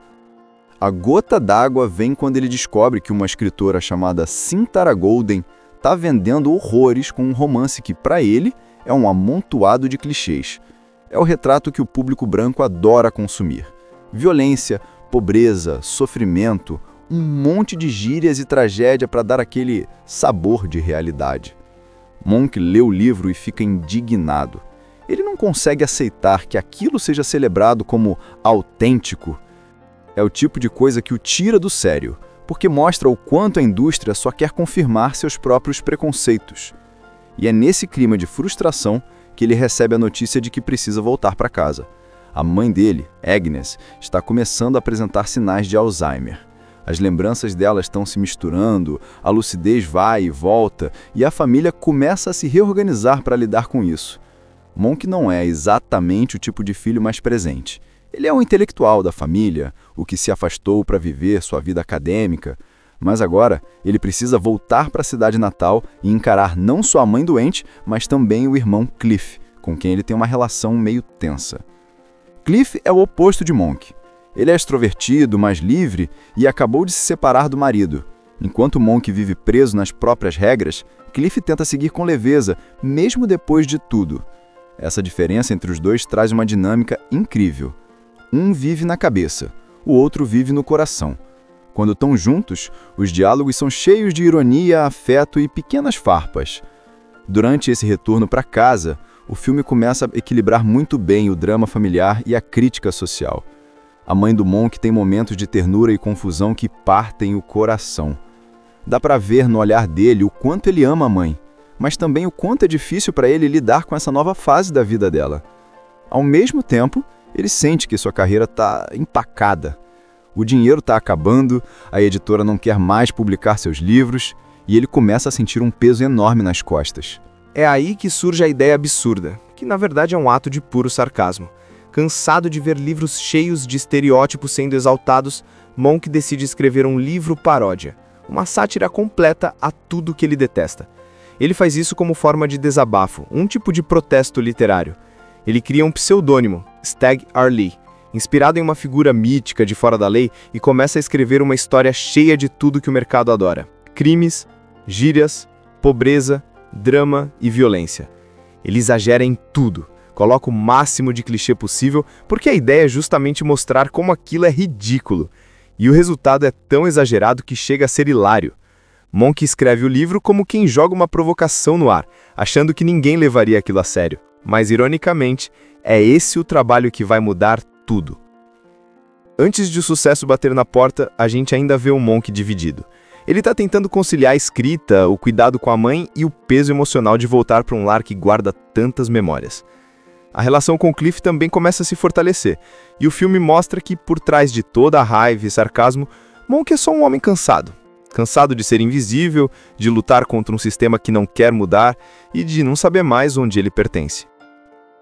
Speaker 2: A gota d'água vem quando ele descobre que uma escritora chamada Cynthia Golden está vendendo horrores com um romance que, para ele, é um amontoado de clichês. É o retrato que o público branco adora consumir. Violência, pobreza, sofrimento, um monte de gírias e tragédia para dar aquele sabor de realidade. Monk lê o livro e fica indignado. Ele não consegue aceitar que aquilo seja celebrado como autêntico. É o tipo de coisa que o tira do sério, porque mostra o quanto a indústria só quer confirmar seus próprios preconceitos. E é nesse clima de frustração que ele recebe a notícia de que precisa voltar para casa. A mãe dele, Agnes, está começando a apresentar sinais de Alzheimer. As lembranças dela estão se misturando, a lucidez vai e volta, e a família começa a se reorganizar para lidar com isso. Monk não é exatamente o tipo de filho mais presente. Ele é um intelectual da família, o que se afastou para viver sua vida acadêmica, mas agora ele precisa voltar para a cidade natal e encarar não só a mãe doente, mas também o irmão Cliff, com quem ele tem uma relação meio tensa. Cliff é o oposto de Monk. Ele é extrovertido, mais livre e acabou de se separar do marido. Enquanto Monk vive preso nas próprias regras, Cliff tenta seguir com leveza, mesmo depois de tudo. Essa diferença entre os dois traz uma dinâmica incrível. Um vive na cabeça, o outro vive no coração. Quando estão juntos, os diálogos são cheios de ironia, afeto e pequenas farpas. Durante esse retorno para casa, o filme começa a equilibrar muito bem o drama familiar e a crítica social. A mãe do Monk tem momentos de ternura e confusão que partem o coração. Dá para ver no olhar dele o quanto ele ama a mãe, mas também o quanto é difícil para ele lidar com essa nova fase da vida dela. Ao mesmo tempo, ele sente que sua carreira está empacada. O dinheiro está acabando, a editora não quer mais publicar seus livros e ele começa a sentir um peso enorme nas costas.
Speaker 3: É aí que surge a ideia absurda, que na verdade é um ato de puro sarcasmo. Cansado de ver livros cheios de estereótipos sendo exaltados, Monk decide escrever um livro paródia, uma sátira completa a tudo que ele detesta. Ele faz isso como forma de desabafo, um tipo de protesto literário. Ele cria um pseudônimo, Stagg Arlee, inspirado em uma figura mítica de fora da lei, e começa a escrever uma história cheia de tudo que o mercado adora: crimes, gírias, pobreza, drama e violência. Ele exagera em tudo, coloca o máximo de clichê possível, porque a ideia é justamente mostrar como aquilo é ridículo. E o resultado é tão exagerado que chega a ser hilário. Monk escreve o livro como quem joga uma provocação no ar, achando que ninguém levaria aquilo a sério. Mas, ironicamente, é esse o trabalho que vai mudar tudo. Antes de o sucesso bater na porta, a gente ainda vê o Monk dividido. Ele está tentando conciliar a escrita, o cuidado com a mãe e o peso emocional de voltar para um lar que guarda tantas memórias. A relação com Cliff também começa a se fortalecer, e o filme mostra que, por trás de toda a raiva e sarcasmo, Monk é só um homem cansado. Cansado de ser invisível, de lutar contra um sistema que não quer mudar e de não saber mais onde ele pertence.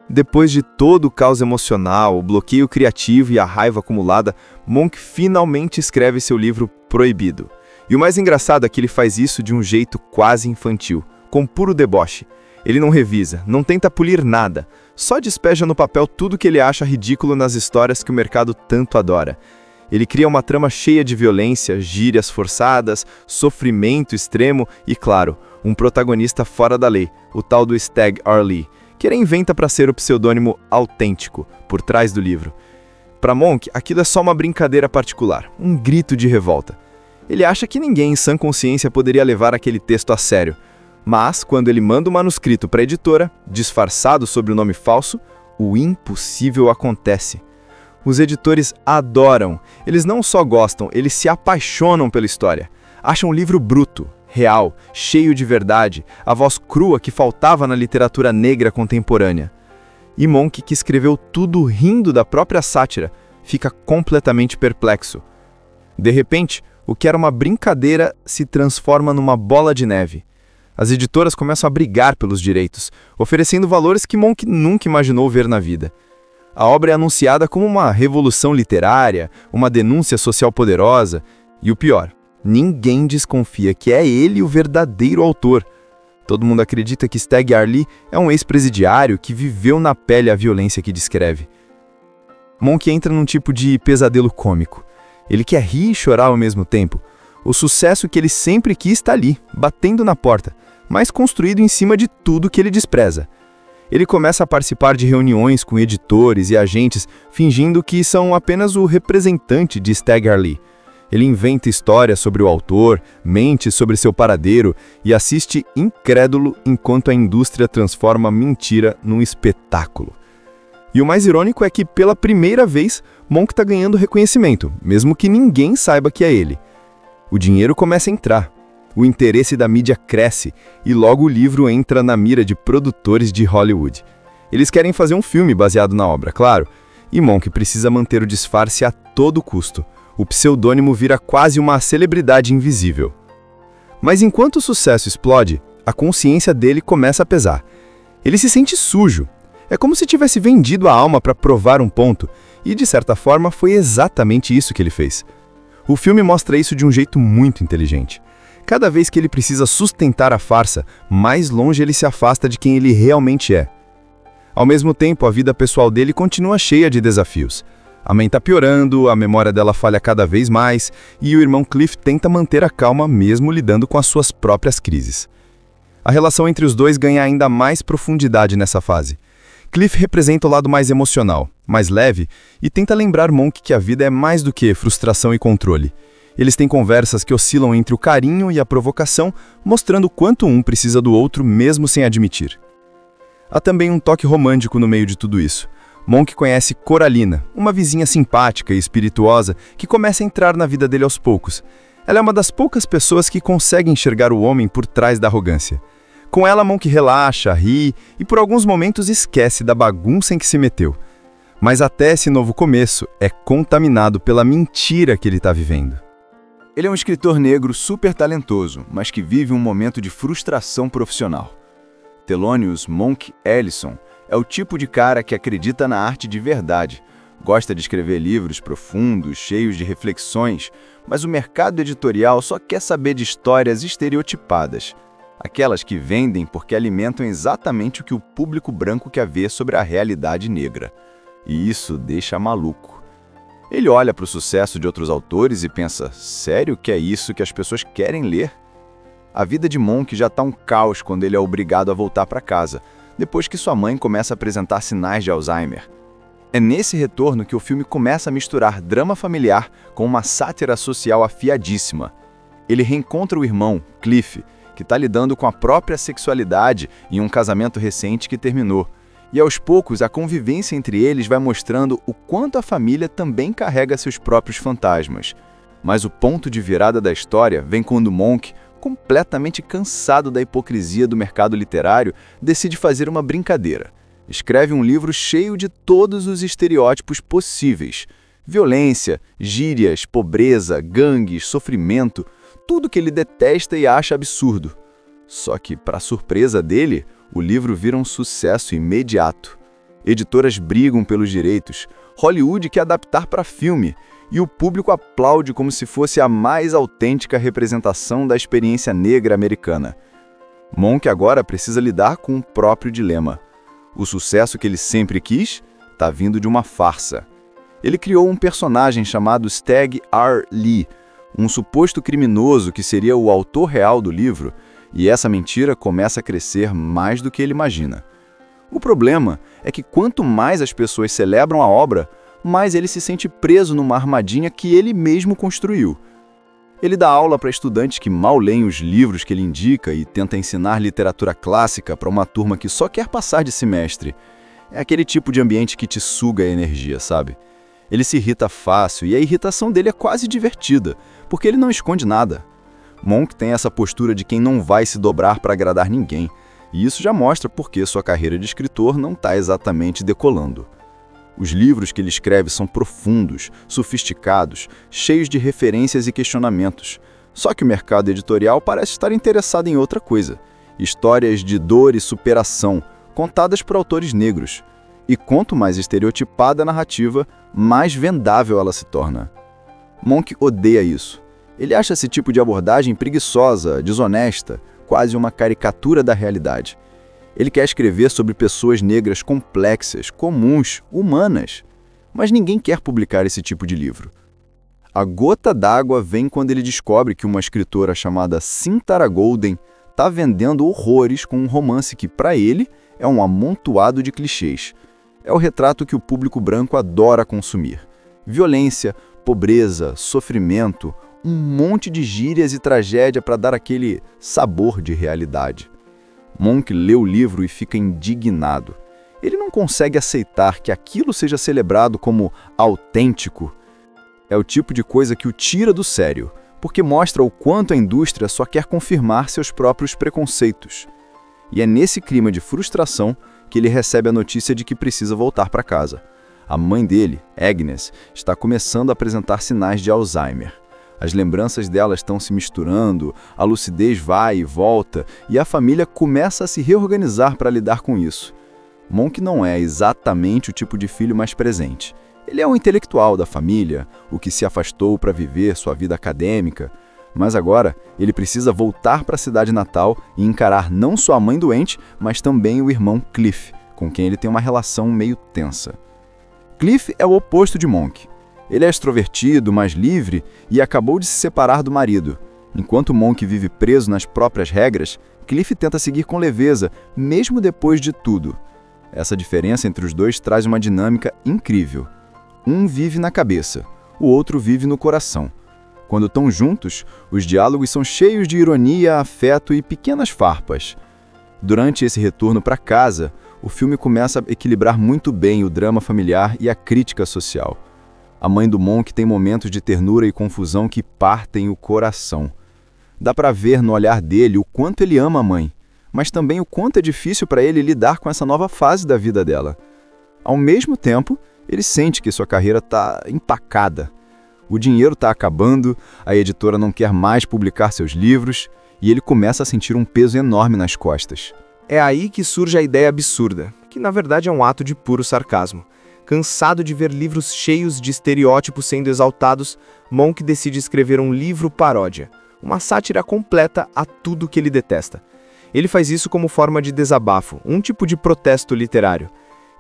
Speaker 3: Depois de todo o caos emocional, o bloqueio criativo e a raiva acumulada, Monk finalmente escreve seu livro Proibido. E o mais engraçado é que ele faz isso de um jeito quase infantil, com puro deboche. Ele não revisa, não tenta polir nada, só despeja no papel tudo que ele acha ridículo nas histórias que o mercado tanto adora. Ele cria uma trama cheia de violência, gírias forçadas, sofrimento extremo e, claro, um protagonista fora da lei, o tal do Stagg Arlee, que ele inventa para ser o pseudônimo autêntico por trás do livro. Para Monk, aquilo é só uma brincadeira particular, um grito de revolta. Ele acha que ninguém em sã consciência poderia levar aquele texto a sério. Mas, quando ele manda o manuscrito para a editora, disfarçado sob o nome falso, o impossível acontece. Os editores adoram. Eles não só gostam, eles se apaixonam pela história. Acham o livro bruto, real, cheio de verdade, a voz crua que faltava na literatura negra contemporânea. E Monk, que escreveu tudo rindo da própria sátira, fica completamente perplexo. De repente, o que era uma brincadeira se transforma numa bola de neve. As editoras começam a brigar pelos direitos, oferecendo valores que Monk nunca imaginou ver na vida. A obra é anunciada como uma revolução literária, uma denúncia social poderosa, e o pior, ninguém desconfia que é ele o verdadeiro autor. Todo mundo acredita que Stagg Arlee é um ex-presidiário que viveu na pele a violência que descreve. Monk entra num tipo de pesadelo cômico. Ele quer rir e chorar ao mesmo tempo. O sucesso que ele sempre quis está ali, batendo na porta, mas construído em cima de tudo que ele despreza. Ele começa a participar de reuniões com editores e agentes, fingindo que são apenas o representante de Stagg Arlee. Ele inventa histórias sobre o autor, mente sobre seu paradeiro e assiste incrédulo enquanto a indústria transforma a mentira num espetáculo. E o mais irônico é que, pela primeira vez, Monk está ganhando reconhecimento, mesmo que ninguém saiba que é ele. O dinheiro começa a entrar, o interesse da mídia cresce e logo o livro entra na mira de produtores de Hollywood. Eles querem fazer um filme baseado na obra, claro, e Monk precisa manter o disfarce a todo custo. O pseudônimo vira quase uma celebridade invisível. Mas enquanto o sucesso explode, a consciência dele começa a pesar. Ele se sente sujo. É como se tivesse vendido a alma para provar um ponto, e de certa forma foi exatamente isso que ele fez. O filme mostra isso de um jeito muito inteligente. Cada vez que ele precisa sustentar a farsa, mais longe ele se afasta de quem ele realmente é. Ao mesmo tempo, a vida pessoal dele continua cheia de desafios. A mãe está piorando, a memória dela falha cada vez mais, e o irmão Cliff tenta manter a calma mesmo lidando com as suas próprias crises. A relação entre os dois ganha ainda mais profundidade nessa fase. Cliff representa o lado mais emocional, mais leve, e tenta lembrar Monk que a vida é mais do que frustração e controle.
Speaker 2: Eles têm conversas que oscilam entre o carinho e a provocação, mostrando o quanto um precisa do outro mesmo sem admitir. Há também um toque romântico no meio de tudo isso. Monk conhece Coralina, uma vizinha simpática e espirituosa que começa a entrar na vida dele aos poucos. Ela é uma das poucas pessoas que consegue enxergar o homem por trás da arrogância. Com ela, Monk relaxa, ri e por alguns momentos esquece da bagunça em que se meteu. Mas até esse novo começo é contaminado pela mentira que ele está vivendo. Ele é um escritor negro super talentoso, mas que vive um momento de frustração profissional. Thelonious Monk Ellison é o tipo de cara que acredita na arte de verdade, gosta de escrever livros profundos, cheios de reflexões, mas o mercado editorial só quer saber de histórias estereotipadas, aquelas que vendem porque alimentam exatamente o que o público branco quer ver sobre a realidade negra. E isso deixa maluco. Ele olha para o sucesso de outros autores e pensa, sério que é isso que as pessoas querem ler? A vida de Monk já está um caos quando ele é obrigado a voltar para casa, depois que sua mãe começa a apresentar sinais de Alzheimer. É nesse retorno que o filme começa a misturar drama familiar com uma sátira social afiadíssima. Ele reencontra o irmão, Cliff, que está lidando com a própria sexualidade em um casamento recente que terminou. E aos poucos a convivência entre eles vai mostrando o quanto a família também carrega seus próprios fantasmas. Mas o ponto de virada da história vem quando Monk, completamente cansado da hipocrisia do mercado literário, decide fazer uma brincadeira. Escreve um livro cheio de todos os estereótipos possíveis. Violência, gírias, pobreza, gangues, sofrimento, tudo que ele detesta e acha absurdo. Só que, para surpresa dele, o livro vira um sucesso imediato. Editoras brigam pelos direitos, Hollywood quer adaptar para filme, e o público aplaude como se fosse a mais autêntica representação da experiência negra americana. Monk agora precisa lidar com o próprio dilema. O sucesso que ele sempre quis está vindo de uma farsa. Ele criou um personagem chamado Stagg R. Lee, um suposto criminoso que seria o autor real do livro, e essa mentira começa a crescer mais do que ele imagina. O problema é que quanto mais as pessoas celebram a obra, mais ele se sente preso numa armadilha que ele mesmo construiu. Ele dá aula para estudantes que mal leem os livros que ele indica e tenta ensinar literatura clássica para uma turma que só quer passar de semestre. É aquele tipo de ambiente que te suga a energia, sabe? Ele se irrita fácil e a irritação dele é quase divertida, porque ele não esconde nada. Monk tem essa postura de quem não vai se dobrar para agradar ninguém, e isso já mostra por que sua carreira de escritor não está exatamente decolando. Os livros que ele escreve são profundos, sofisticados, cheios de referências e questionamentos. Só que o mercado editorial parece estar interessado em outra coisa. Histórias de dor e superação, contadas por autores negros. E quanto mais estereotipada a narrativa, mais vendável ela se torna. Monk odeia isso. Ele acha esse tipo de abordagem preguiçosa, desonesta, quase uma caricatura da realidade. Ele quer escrever sobre pessoas negras complexas, comuns, humanas. Mas ninguém quer publicar esse tipo de livro. A gota d'água vem quando ele descobre que uma escritora chamada Cynthara Golden está vendendo horrores com um romance que, para ele, é um amontoado de clichês. É o retrato que o público branco adora consumir. Violência, pobreza, sofrimento, um monte de gírias e tragédia para dar aquele sabor de realidade. Monk lê o livro e fica indignado. Ele não consegue aceitar que aquilo seja celebrado como autêntico. É o tipo de coisa que o tira do sério, porque mostra o quanto a indústria só quer confirmar seus próprios preconceitos. E é nesse clima de frustração que ele recebe a notícia de que precisa voltar para casa. A mãe dele, Agnes, está começando a apresentar sinais de Alzheimer. As lembranças dela estão se misturando, a lucidez vai e volta, e a família começa a se reorganizar para lidar com isso. Monk não é exatamente o tipo de filho mais presente. Ele é um intelectual da família, o que se afastou para viver sua vida acadêmica, mas agora ele precisa voltar para a cidade natal e encarar não só a mãe doente, mas também o irmão Cliff, com quem ele tem uma relação meio tensa. Cliff é o oposto de Monk. Ele é extrovertido, mais livre e acabou de se separar do marido. Enquanto Monk vive preso nas próprias regras, Cliff tenta seguir com leveza, mesmo depois de tudo. Essa diferença entre os dois traz uma dinâmica incrível. Um vive na cabeça, o outro vive no coração. Quando estão juntos, os diálogos são cheios de ironia, afeto e pequenas farpas. Durante esse retorno para casa, o filme começa a equilibrar muito bem o drama familiar e a crítica social. A mãe do Monk tem momentos de ternura e confusão que partem o coração. Dá para ver no olhar dele o quanto ele ama a mãe, mas também o quanto é difícil para ele lidar com essa nova fase da vida dela. Ao mesmo tempo, ele sente que sua carreira está empacada. O dinheiro está acabando, a editora não quer mais publicar seus livros e ele começa a sentir um peso enorme nas costas.
Speaker 3: É aí que surge a ideia absurda, que na verdade é um ato de puro sarcasmo. Cansado de ver livros cheios de estereótipos sendo exaltados, Monk decide escrever um livro paródia, uma sátira completa a tudo que ele detesta. Ele faz isso como forma de desabafo, um tipo de protesto literário.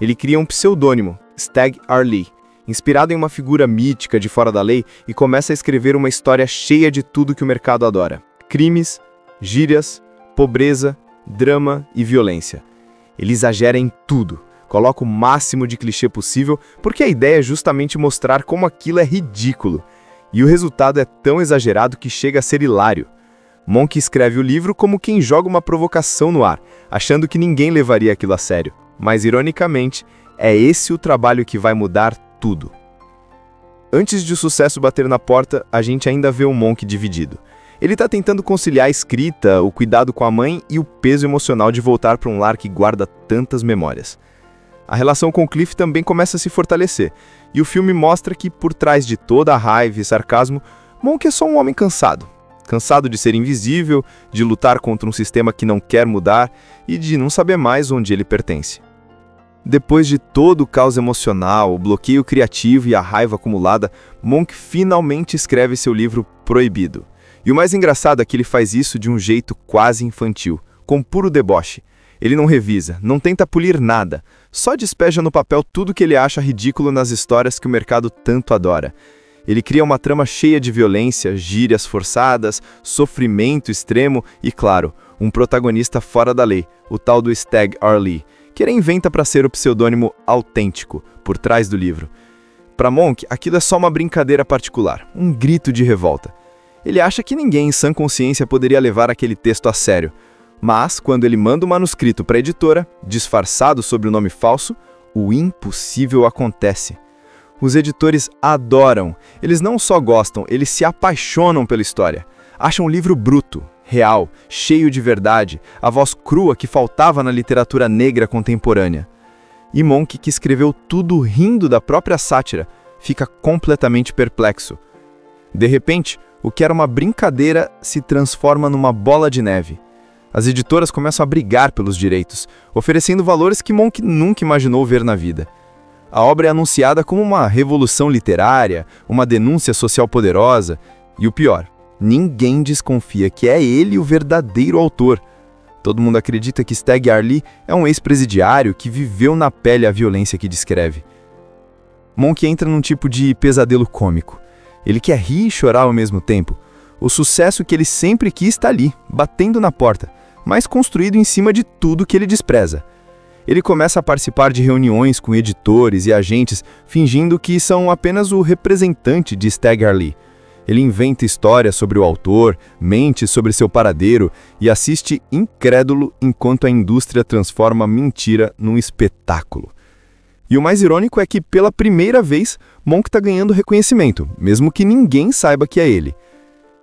Speaker 3: Ele cria um pseudônimo, Stagg Arlee, inspirado em uma figura mítica de fora da lei, e começa a escrever uma história cheia de tudo que o mercado adora: crimes, gírias, pobreza, drama e violência. Ele exagera em tudo, coloca o máximo de clichê possível, porque a ideia é justamente mostrar como aquilo é ridículo. E o resultado é tão exagerado que chega a ser hilário. Monk escreve o livro como quem joga uma provocação no ar, achando que ninguém levaria aquilo a sério. Mas, ironicamente, é esse o trabalho que vai mudar tudo. Antes de o sucesso bater na porta, a gente ainda vê o Monk dividido. Ele está tentando conciliar a escrita, o cuidado com a mãe e o peso emocional de voltar para um lar que guarda tantas memórias. A relação com Cliff também começa a se fortalecer, e o filme mostra que, por trás de toda a raiva e sarcasmo, Monk é só um homem cansado. Cansado de ser invisível, de lutar contra um sistema que não quer mudar e de não saber mais onde ele pertence. Depois de todo o caos emocional, o bloqueio criativo e a raiva acumulada, Monk finalmente escreve seu livro Proibido. E o mais engraçado é que ele faz isso de um jeito quase infantil, com puro deboche. Ele não revisa, não tenta polir nada, só despeja no papel tudo que ele acha ridículo nas histórias que o mercado tanto adora. Ele cria uma trama cheia de violência, gírias forçadas, sofrimento extremo e, claro, um protagonista fora da lei, o tal do Stagg Arlee, que ele inventa para ser o pseudônimo autêntico por trás do livro. Para Monk, aquilo é só uma brincadeira particular, um grito de revolta. Ele acha que ninguém em sã consciência poderia levar aquele texto a sério. Mas, quando ele manda o manuscrito para a editora, disfarçado sob o nome falso, o impossível acontece. Os editores adoram. Eles não só gostam, eles se apaixonam pela história. Acham o livro bruto, real, cheio de verdade, a voz crua que faltava na literatura negra contemporânea. E Monk, que escreveu tudo rindo da própria sátira, fica completamente perplexo. De repente, o que era uma brincadeira se transforma numa bola de neve. As editoras começam a brigar pelos direitos, oferecendo valores que Monk nunca imaginou ver na vida. A obra é anunciada como uma revolução literária, uma denúncia social poderosa, e o pior, ninguém desconfia que é ele o verdadeiro autor. Todo mundo acredita que Stagg Arlee é um ex-presidiário que viveu na pele a violência que descreve. Monk entra num tipo de pesadelo cômico. Ele quer rir e chorar ao mesmo tempo. O sucesso que ele sempre quis está ali, batendo na porta, mas construído em cima de tudo que ele despreza. Ele começa a participar de reuniões com editores e agentes, fingindo que são apenas o representante de Stagg Arlee. Ele inventa histórias sobre o autor, mente sobre seu paradeiro e assiste incrédulo enquanto a indústria transforma a mentira num espetáculo. E o mais irônico é que, pela primeira vez, Monk está ganhando reconhecimento, mesmo que ninguém saiba que é ele.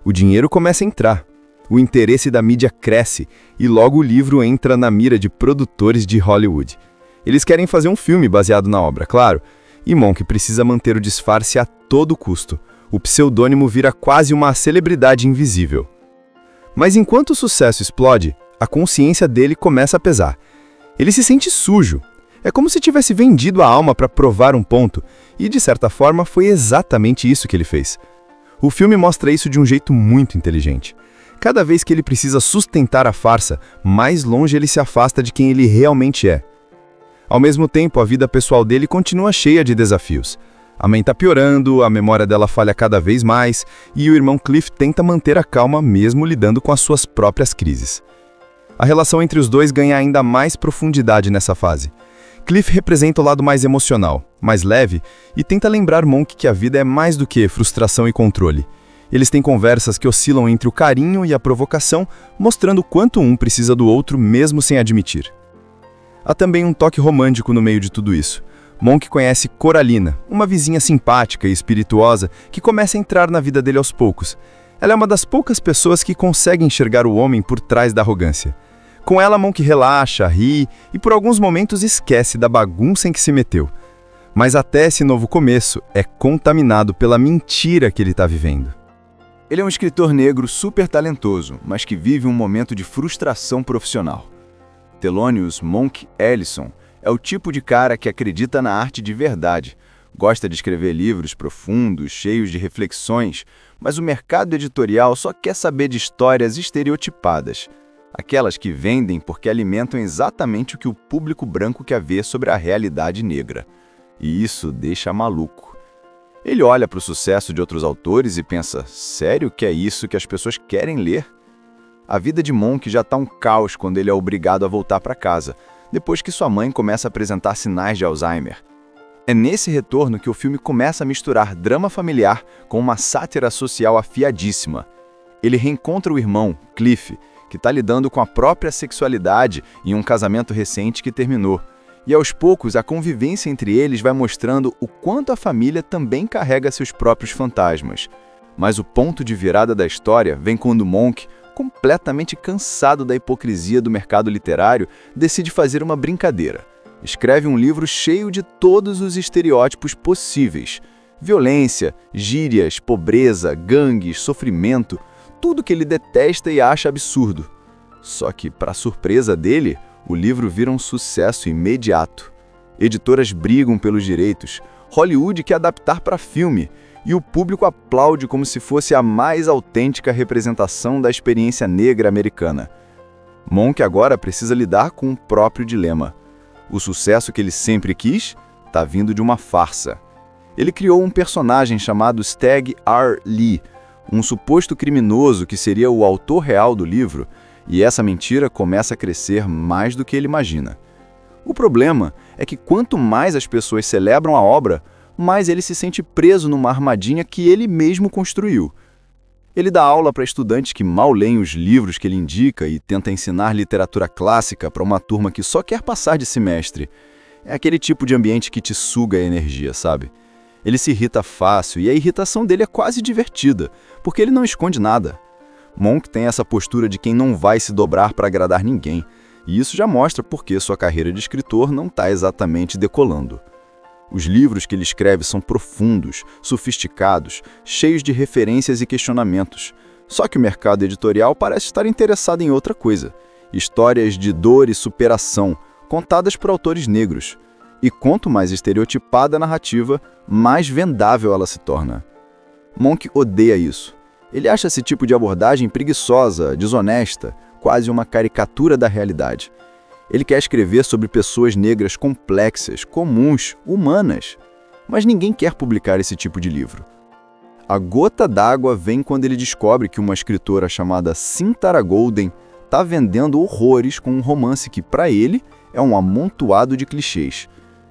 Speaker 3: O dinheiro começa a entrar. O interesse da mídia cresce e logo o livro entra na mira de produtores de Hollywood. Eles querem fazer um filme baseado na obra, claro, e Monk precisa manter o disfarce a todo custo. O pseudônimo vira quase uma celebridade invisível. Mas enquanto o sucesso explode, a consciência dele começa a pesar. Ele se sente sujo. É como se tivesse vendido a alma para provar um ponto, e de certa forma foi exatamente isso que ele fez. O filme mostra isso de um jeito muito inteligente. Cada vez que ele precisa sustentar a farsa, mais longe ele se afasta de quem ele realmente é. Ao mesmo tempo, a vida pessoal dele continua cheia de desafios. A mãe está piorando, a memória dela falha cada vez mais, e o irmão Cliff tenta manter a calma mesmo lidando com as suas próprias crises. A relação entre os dois ganha ainda mais profundidade nessa fase. Cliff representa o lado mais emocional, mais leve, e tenta lembrar Monk que a vida é mais do que frustração e controle.
Speaker 2: Eles têm conversas que oscilam entre o carinho e a provocação, mostrando quanto um precisa do outro mesmo sem admitir. Há também um toque romântico no meio de tudo isso. Monk conhece Coralina, uma vizinha simpática e espirituosa que começa a entrar na vida dele aos poucos. Ela é uma das poucas pessoas que consegue enxergar o homem por trás da arrogância. Com ela, Monk relaxa, ri e por alguns momentos esquece da bagunça em que se meteu. Mas até esse novo começo é contaminado pela mentira que ele está vivendo. Ele é um escritor negro super talentoso, mas que vive um momento de frustração profissional. Thelonious Monk Ellison é o tipo de cara que acredita na arte de verdade, gosta de escrever livros profundos, cheios de reflexões, mas o mercado editorial só quer saber de histórias estereotipadas, aquelas que vendem porque alimentam exatamente o que o público branco quer ver sobre a realidade negra. E isso deixa maluco. Ele olha para o sucesso de outros autores e pensa, sério que é isso que as pessoas querem ler? A vida de Monk já está um caos quando ele é obrigado a voltar para casa, depois que sua mãe começa a apresentar sinais de Alzheimer. É nesse retorno que o filme começa a misturar drama familiar com uma sátira social afiadíssima. Ele reencontra o irmão, Cliff, que está lidando com a própria sexualidade em um casamento recente que terminou. E aos poucos, a convivência entre eles vai mostrando o quanto a família também carrega seus próprios fantasmas. Mas o ponto de virada da história vem quando Monk, completamente cansado da hipocrisia do mercado literário, decide fazer uma brincadeira. Escreve um livro cheio de todos os estereótipos possíveis. Violência, gírias, pobreza, gangues, sofrimento, tudo que ele detesta e acha absurdo. Só que, para surpresa dele, o livro vira um sucesso imediato. Editoras brigam pelos direitos, Hollywood quer adaptar para filme, e o público aplaude como se fosse a mais autêntica representação da experiência negra americana. Monk agora precisa lidar com o próprio dilema. O sucesso que ele sempre quis está vindo de uma farsa. Ele criou um personagem chamado Stagg R. Lee, um suposto criminoso que seria o autor real do livro, e essa mentira começa a crescer mais do que ele imagina. O problema é que quanto mais as pessoas celebram a obra, mais ele se sente preso numa armadilha que ele mesmo construiu. Ele dá aula para estudantes que mal leem os livros que ele indica e tenta ensinar literatura clássica para uma turma que só quer passar de semestre. É aquele tipo de ambiente que te suga a energia, sabe? Ele se irrita fácil e a irritação dele é quase divertida, porque ele não esconde nada. Monk tem essa postura de quem não vai se dobrar para agradar ninguém, e isso já mostra por que sua carreira de escritor não está exatamente decolando. Os livros que ele escreve são profundos, sofisticados, cheios de referências e questionamentos. Só que o mercado editorial parece estar interessado em outra coisa. Histórias de dor e superação, contadas por autores negros. E quanto mais estereotipada a narrativa, mais vendável ela se torna. Monk odeia isso. Ele acha esse tipo de abordagem preguiçosa, desonesta, quase uma caricatura da realidade. Ele quer escrever sobre pessoas negras complexas, comuns, humanas. Mas ninguém quer publicar esse tipo de livro. A gota d'água vem quando ele descobre que uma escritora chamada Cynthia Golden está vendendo horrores com um romance que, para ele, é um amontoado de clichês.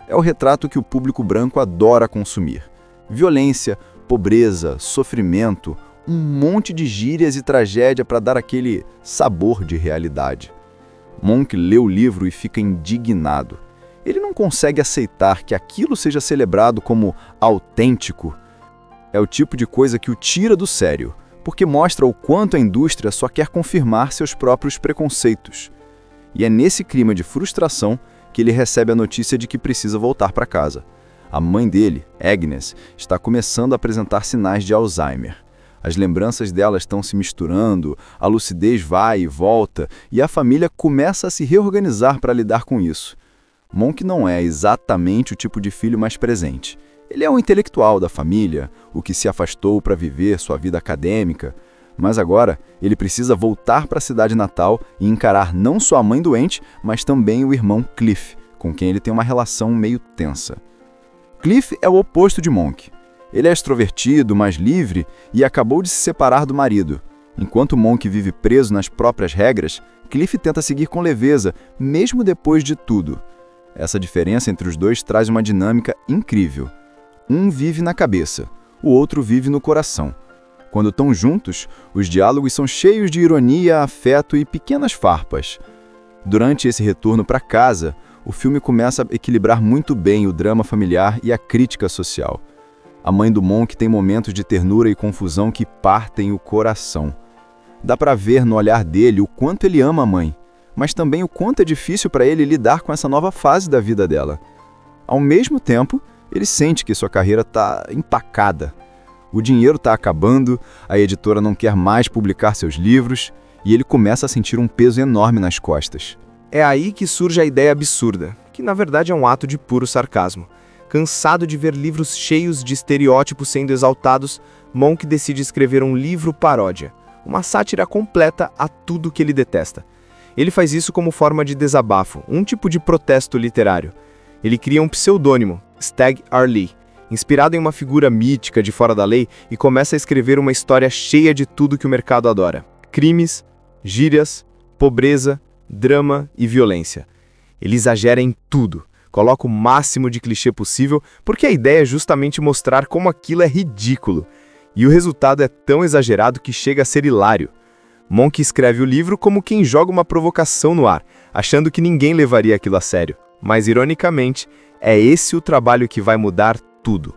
Speaker 2: É o retrato que o público branco adora consumir. Violência, pobreza, sofrimento, um monte de gírias e tragédia para dar aquele sabor de realidade. Monk lê o livro e fica indignado. Ele não consegue aceitar que aquilo seja celebrado como autêntico. É o tipo de coisa que o tira do sério, porque mostra o quanto a indústria só quer confirmar seus próprios preconceitos. E é nesse clima de frustração que ele recebe a notícia de que precisa voltar para casa. A mãe dele, Agnes, está começando a apresentar sinais de Alzheimer. As lembranças dela estão se misturando, a lucidez vai e volta, e a família começa a se reorganizar para lidar com isso. Monk não é exatamente o tipo de filho mais presente. Ele é um intelectual da família, o que se afastou para viver sua vida acadêmica, mas agora ele precisa voltar para a cidade natal e encarar não só a mãe doente, mas também o irmão Cliff, com quem ele tem uma relação meio tensa. Cliff é o oposto de Monk. Ele é extrovertido, mais livre e acabou de se separar do marido. Enquanto Monk vive preso nas próprias regras, Cliff tenta seguir com leveza, mesmo depois de tudo. Essa diferença entre os dois traz uma dinâmica incrível. Um vive na cabeça, o outro vive no coração. Quando estão juntos, os diálogos são cheios de ironia, afeto e pequenas farpas. Durante esse retorno para casa, o filme começa a equilibrar muito bem o drama familiar e a crítica social. A mãe do Monk tem momentos de ternura e confusão que partem o coração. Dá para ver no olhar dele o quanto ele ama a mãe, mas também o quanto é difícil para ele lidar com essa nova fase da vida dela. Ao mesmo tempo, ele sente que sua carreira está empacada. O dinheiro está acabando, a editora não quer mais publicar seus livros e ele começa a sentir um peso enorme nas costas.
Speaker 3: É aí que surge a ideia absurda, que na verdade é um ato de puro sarcasmo. Cansado de ver livros cheios de estereótipos sendo exaltados, Monk decide escrever um livro paródia, uma sátira completa a tudo que ele detesta. Ele faz isso como forma de desabafo, um tipo de protesto literário. Ele cria um pseudônimo, Stagg Arlee, inspirado em uma figura mítica de fora da lei, e começa a escrever uma história cheia de tudo que o mercado adora: crimes, gírias, pobreza, drama e violência. Ele exagera em tudo, coloca o máximo de clichê possível, porque a ideia é justamente mostrar como aquilo é ridículo. E o resultado é tão exagerado que chega a ser hilário. Monk escreve o livro como quem joga uma provocação no ar, achando que ninguém levaria aquilo a sério. Mas, ironicamente, é esse o trabalho que vai mudar tudo.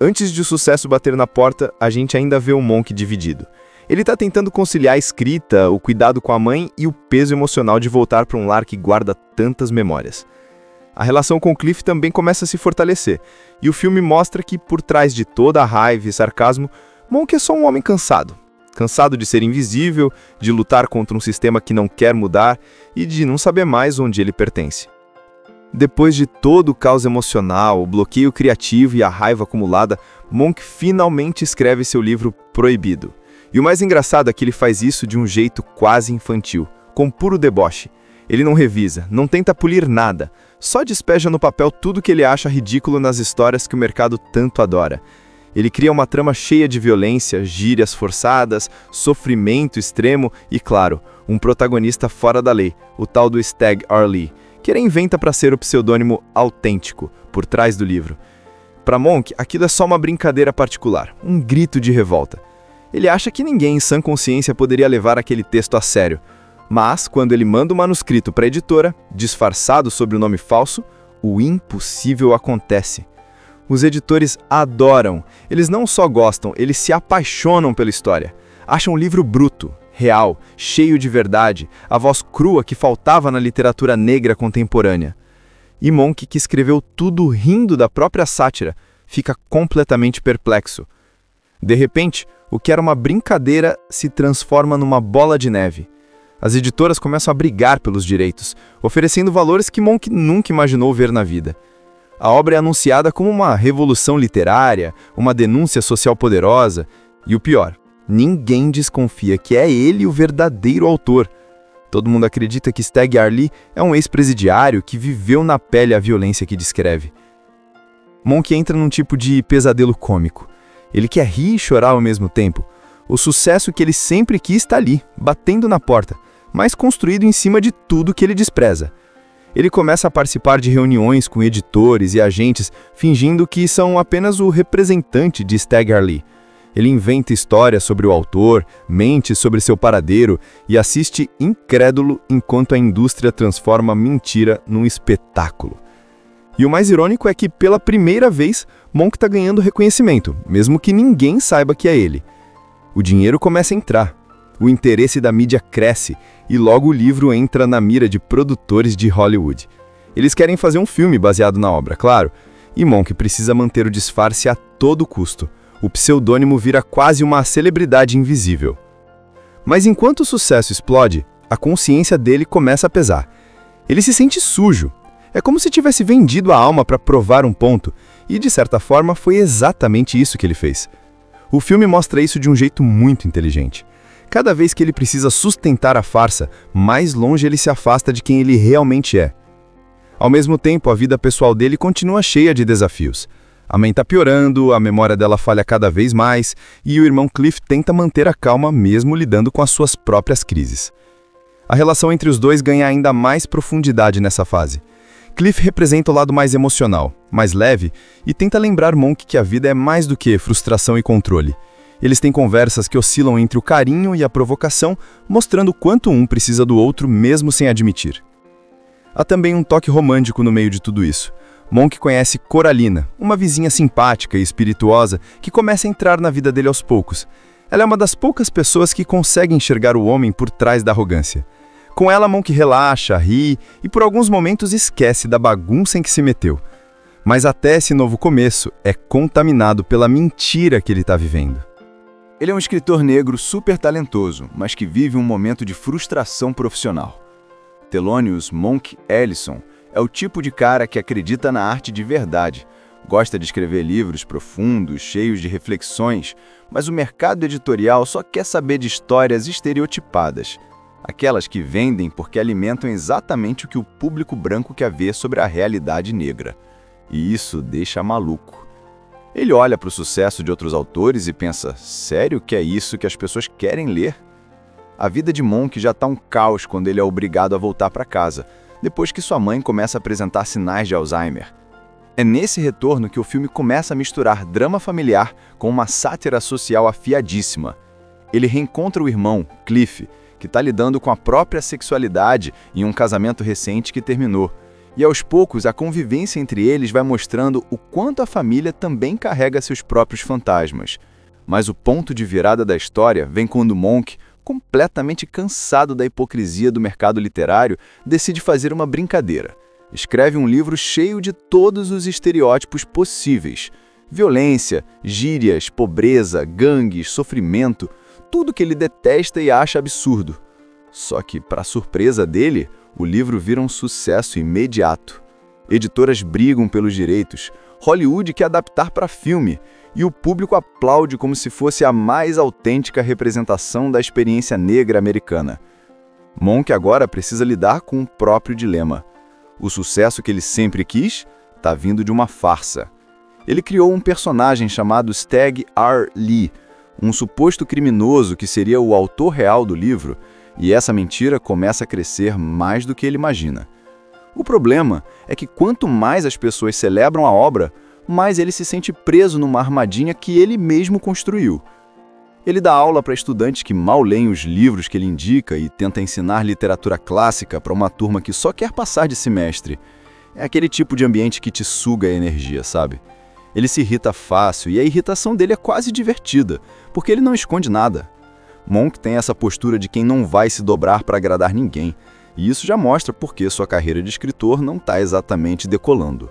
Speaker 3: Antes de o sucesso bater na porta, a gente ainda vê o Monk dividido. Ele está tentando conciliar a escrita, o cuidado com a mãe e o peso emocional de voltar para um lar que guarda tantas memórias. A relação com Cliff também começa a se fortalecer, e o filme mostra que, por trás de toda a raiva e sarcasmo, Monk é só um homem cansado. Cansado de ser invisível, de lutar contra um sistema que não quer mudar e de não saber mais onde ele pertence. Depois de todo o caos emocional, o bloqueio criativo e a raiva acumulada, Monk finalmente escreve seu livro Proibido. E o mais engraçado é que ele faz isso de um jeito quase infantil, com puro deboche. Ele não revisa, não tenta polir nada, só despeja no papel tudo que ele acha ridículo nas histórias que o mercado tanto adora. Ele cria uma trama cheia de violência, gírias forçadas, sofrimento extremo e, claro, um protagonista fora da lei, o tal do Stagg Arlee, que ele inventa para ser o pseudônimo autêntico por trás do livro. Para Monk, aquilo é só uma brincadeira particular, um grito de revolta. Ele acha que ninguém em sã consciência poderia levar aquele texto a sério. Mas, quando ele manda o manuscrito para a editora, disfarçado sob o nome falso, o impossível acontece. Os editores adoram. Eles não só gostam, eles se apaixonam pela história. Acham o livro bruto, real, cheio de verdade, a voz crua que faltava na literatura negra contemporânea. E Monk, que escreveu tudo rindo da própria sátira, fica completamente perplexo. De repente, o que era uma brincadeira se transforma numa bola de neve. As editoras começam a brigar pelos direitos, oferecendo valores que Monk nunca imaginou ver na vida. A obra é anunciada como uma revolução literária, uma denúncia social poderosa, e o pior, ninguém desconfia que é ele o verdadeiro autor. Todo mundo acredita que Stagg Arlee é um ex-presidiário que viveu na pele a violência que descreve. Monk entra num tipo de pesadelo cômico. Ele quer rir e chorar ao mesmo tempo. O sucesso que ele sempre quis está ali, batendo na porta, mas construído em cima de tudo que ele despreza. Ele começa a participar de reuniões com editores e agentes, fingindo que são apenas o representante de Stagg Arlee. Ele inventa histórias sobre o autor, mente sobre seu paradeiro e assiste incrédulo enquanto a indústria transforma a mentira num espetáculo. E o mais irônico é que, pela primeira vez, Monk está ganhando reconhecimento, mesmo que ninguém saiba que é ele. O dinheiro começa a entrar, o interesse da mídia cresce e logo o livro entra na mira de produtores de Hollywood. Eles querem fazer um filme baseado na obra, claro, e Monk precisa manter o disfarce a todo custo. O pseudônimo vira quase uma celebridade invisível. Mas enquanto o sucesso explode, a consciência dele começa a pesar. Ele se sente sujo. É como se tivesse vendido a alma para provar um ponto, e de certa forma foi exatamente isso que ele fez. O filme mostra isso de um jeito muito inteligente. Cada vez que ele precisa sustentar a farsa, mais longe ele se afasta de quem ele realmente é. Ao mesmo tempo, a vida pessoal dele continua cheia de desafios. A mãe está piorando, a memória dela falha cada vez mais, e o irmão Cliff tenta manter a calma mesmo lidando com as suas próprias crises. A relação entre os dois ganha ainda mais profundidade nessa fase. Cliff representa o lado mais emocional, mais leve, e tenta lembrar Monk que a vida é mais do que frustração e controle.
Speaker 2: Eles têm conversas que oscilam entre o carinho e a provocação, mostrando quanto um precisa do outro mesmo sem admitir. Há também um toque romântico no meio de tudo isso. Monk conhece Coralina, uma vizinha simpática e espirituosa que começa a entrar na vida dele aos poucos. Ela é uma das poucas pessoas que consegue enxergar o homem por trás da arrogância. Com ela, Monk relaxa, ri e por alguns momentos esquece da bagunça em que se meteu. Mas até esse novo começo é contaminado pela mentira que ele está vivendo. Ele é um escritor negro super talentoso, mas que vive um momento de frustração profissional. Thelonious Monk Ellison é o tipo de cara que acredita na arte de verdade, gosta de escrever livros profundos, cheios de reflexões, mas o mercado editorial só quer saber de histórias estereotipadas, aquelas que vendem porque alimentam exatamente o que o público branco quer ver sobre a realidade negra. E isso deixa maluco. Ele olha para o sucesso de outros autores e pensa, sério que é isso que as pessoas querem ler? A vida de Monk já está um caos quando ele é obrigado a voltar para casa, depois que sua mãe começa a apresentar sinais de Alzheimer. É nesse retorno que o filme começa a misturar drama familiar com uma sátira social afiadíssima. Ele reencontra o irmão, Cliff, que está lidando com a própria sexualidade em um casamento recente que terminou. E aos poucos a convivência entre eles vai mostrando o quanto a família também carrega seus próprios fantasmas. Mas o ponto de virada da história vem quando Monk, completamente cansado da hipocrisia do mercado literário, decide fazer uma brincadeira. Escreve um livro cheio de todos os estereótipos possíveis. Violência, gírias, pobreza, gangues, sofrimento, tudo que ele detesta e acha absurdo. Só que, para surpresa dele, o livro vira um sucesso imediato. Editoras brigam pelos direitos, Hollywood quer adaptar para filme, e o público aplaude como se fosse a mais autêntica representação da experiência negra americana. Monk agora precisa lidar com o próprio dilema. O sucesso que ele sempre quis está vindo de uma farsa. Ele criou um personagem chamado Stagg R. Lee, um suposto criminoso que seria o autor real do livro, e essa mentira começa a crescer mais do que ele imagina. O problema é que quanto mais as pessoas celebram a obra, mais ele se sente preso numa armadilha que ele mesmo construiu. Ele dá aula para estudantes que mal leem os livros que ele indica e tenta ensinar literatura clássica para uma turma que só quer passar de semestre. É aquele tipo de ambiente que te suga a energia, sabe? Ele se irrita fácil e a irritação dele é quase divertida, porque ele não esconde nada. Monk tem essa postura de quem não vai se dobrar para agradar ninguém, e isso já mostra por que sua carreira de escritor não está exatamente decolando.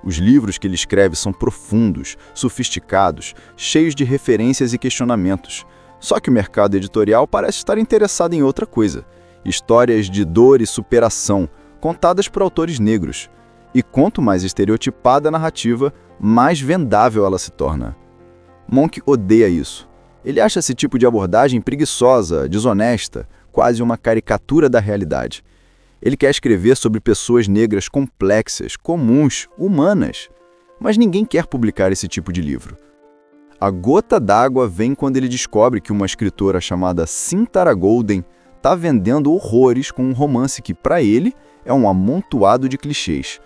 Speaker 2: Os livros que ele escreve são profundos, sofisticados, cheios de referências e questionamentos. Só que o mercado editorial parece estar interessado em outra coisa: histórias de dor e superação, contadas por autores negros. E quanto mais estereotipada a narrativa, mais vendável ela se torna. Monk odeia isso. Ele acha esse tipo de abordagem preguiçosa, desonesta, quase uma caricatura da realidade. Ele quer escrever sobre pessoas negras complexas, comuns, humanas. Mas ninguém quer publicar esse tipo de livro. A gota d'água vem quando ele descobre que uma escritora chamada Cynthia Golden está vendendo horrores com um romance que, para ele, é um amontoado de clichês.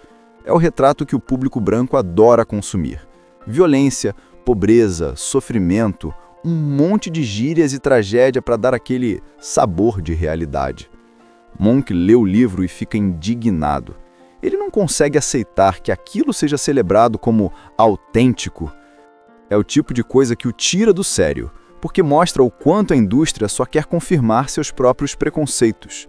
Speaker 2: É o retrato que o público branco adora consumir. Violência, pobreza, sofrimento, um monte de gírias e tragédia para dar aquele sabor de realidade. Monk lê o livro e fica indignado. Ele não consegue aceitar que aquilo seja celebrado como autêntico. É o tipo de coisa que o tira do sério, porque mostra o quanto a indústria só quer confirmar seus próprios preconceitos.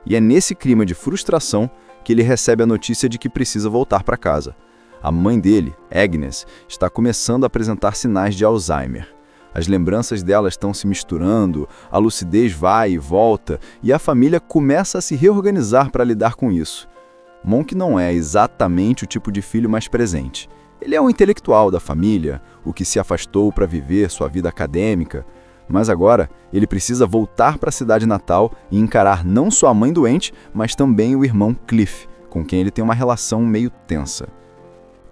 Speaker 2: E é nesse clima de frustração que ele recebe a notícia de que precisa voltar para casa. A mãe dele, Agnes, está começando a apresentar sinais de Alzheimer. As lembranças dela estão se misturando, a lucidez vai e volta, e a família começa a se reorganizar para lidar com isso. Monk não é exatamente o tipo de filho mais presente. Ele é um intelectual da família, o que se afastou para viver sua vida acadêmica, mas agora ele precisa voltar para a cidade natal e encarar não só a mãe doente, mas também o irmão Cliff, com quem ele tem uma relação meio tensa.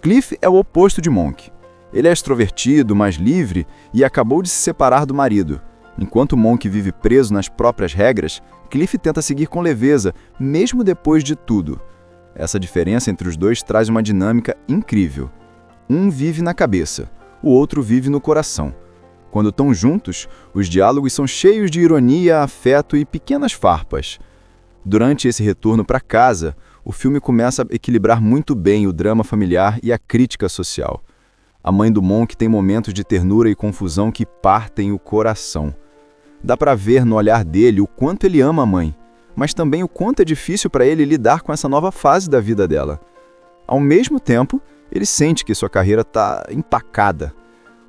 Speaker 2: Cliff é o oposto de Monk. Ele é extrovertido, mais livre e acabou de se separar do marido. Enquanto Monk vive preso nas próprias regras, Cliff tenta seguir com leveza, mesmo depois de tudo. Essa diferença entre os dois traz uma dinâmica incrível. Um vive na cabeça, o outro vive no coração. Quando estão juntos, os diálogos são cheios de ironia, afeto e pequenas farpas. Durante esse retorno para casa, o filme começa a equilibrar muito bem o drama familiar e a crítica social. A mãe do Monk tem momentos de ternura e confusão que partem o coração. Dá para ver no olhar dele o quanto ele ama a mãe, mas também o quanto é difícil para ele lidar com essa nova fase da vida dela. Ao mesmo tempo, ele sente que sua carreira está empacada.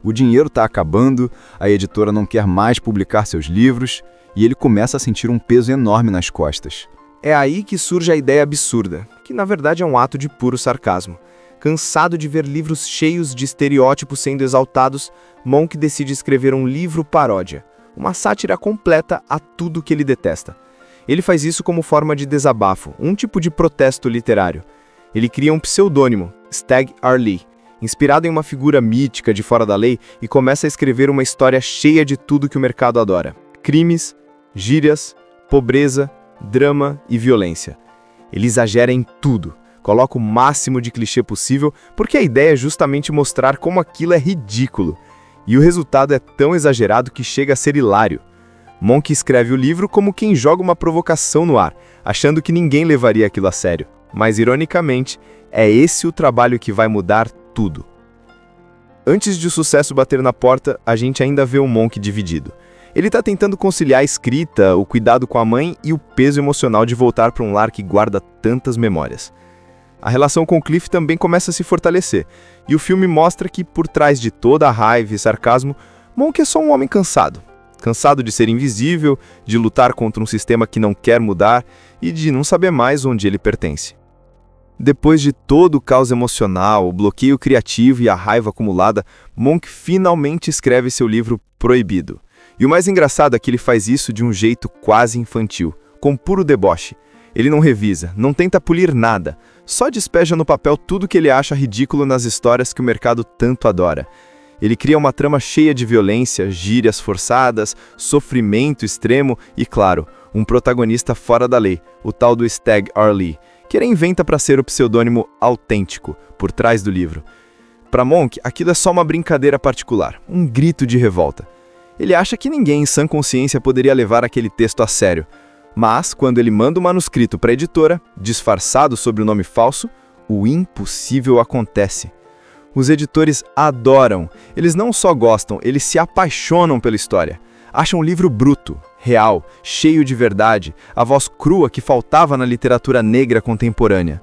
Speaker 2: O dinheiro está acabando, a editora não quer mais publicar seus livros e ele começa a sentir um peso enorme nas costas.
Speaker 3: É aí que surge a ideia absurda, que na verdade é um ato de puro sarcasmo. Cansado de ver livros cheios de estereótipos sendo exaltados, Monk decide escrever um livro paródia, uma sátira completa a tudo que ele detesta. Ele faz isso como forma de desabafo, um tipo de protesto literário. Ele cria um pseudônimo, Stagg Arlee, inspirado em uma figura mítica de fora da lei, e começa a escrever uma história cheia de tudo que o mercado adora: crimes, gírias, pobreza, drama e violência. Ele exagera em tudo, coloca o máximo de clichê possível, porque a ideia é justamente mostrar como aquilo é ridículo. E o resultado é tão exagerado que chega a ser hilário. Monk escreve o livro como quem joga uma provocação no ar, achando que ninguém levaria aquilo a sério. Mas, ironicamente, é esse o trabalho que vai mudar tudo. Antes de o sucesso bater na porta, a gente ainda vê o Monk dividido. Ele está tentando conciliar a escrita, o cuidado com a mãe e o peso emocional de voltar para um lar que guarda tantas memórias. A relação com Cliff também começa a se fortalecer, e o filme mostra que, por trás de toda a raiva e sarcasmo, Monk é só um homem cansado. Cansado de ser invisível, de lutar contra um sistema que não quer mudar e de não saber mais onde ele pertence. Depois de todo o caos emocional, o bloqueio criativo e a raiva acumulada, Monk finalmente escreve seu livro Proibido. E o mais engraçado é que ele faz isso de um jeito quase infantil, com puro deboche. Ele não revisa, não tenta polir nada, só despeja no papel tudo que ele acha ridículo nas histórias que o mercado tanto adora. Ele cria uma trama cheia de violência, gírias forçadas, sofrimento extremo e, claro, um protagonista fora da lei, o tal do Stagg Arlee, que ele inventa para ser o pseudônimo autêntico por trás do livro. Para Monk, aquilo é só uma brincadeira particular, um grito de revolta. Ele acha que ninguém em sã consciência poderia levar aquele texto a sério. Mas, quando ele manda o manuscrito para a editora, disfarçado sob o nome falso, o impossível acontece. Os editores adoram. Eles não só gostam, eles se apaixonam pela história. Acham o livro bruto, real, cheio de verdade, a voz crua que faltava na literatura negra contemporânea.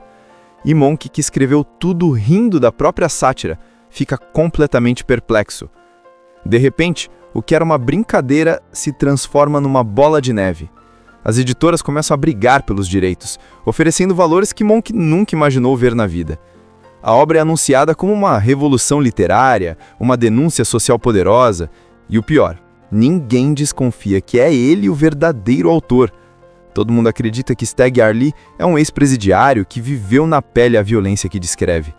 Speaker 3: E Monk, que escreveu tudo rindo da própria sátira, fica completamente perplexo. De repente, o que era uma brincadeira se transforma numa bola de neve. As editoras começam a brigar pelos direitos, oferecendo valores que Monk nunca imaginou ver na vida. A obra é anunciada como uma revolução literária, uma denúncia social poderosa, e o pior, ninguém desconfia que é ele o verdadeiro autor. Todo mundo acredita que Stagg Arlee é um ex-presidiário que viveu na pele a violência que descreve.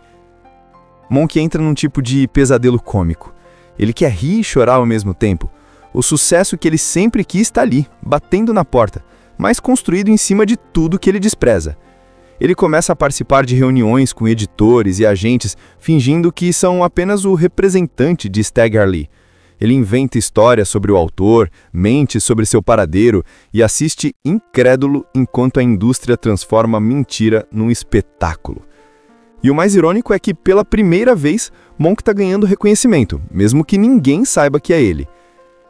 Speaker 3: Monk entra num tipo de pesadelo cômico. Ele quer rir e chorar ao mesmo tempo. O sucesso que ele sempre quis está ali, batendo na porta, mas construído em cima de tudo que ele despreza. Ele começa a participar de reuniões com editores e agentes, fingindo que são apenas o representante de Stagg Arlee. Ele inventa histórias sobre o autor, mente sobre seu paradeiro e assiste incrédulo enquanto a indústria transforma a mentira num espetáculo. E o mais irônico é que, pela primeira vez, Monk está ganhando reconhecimento, mesmo que ninguém saiba que é ele.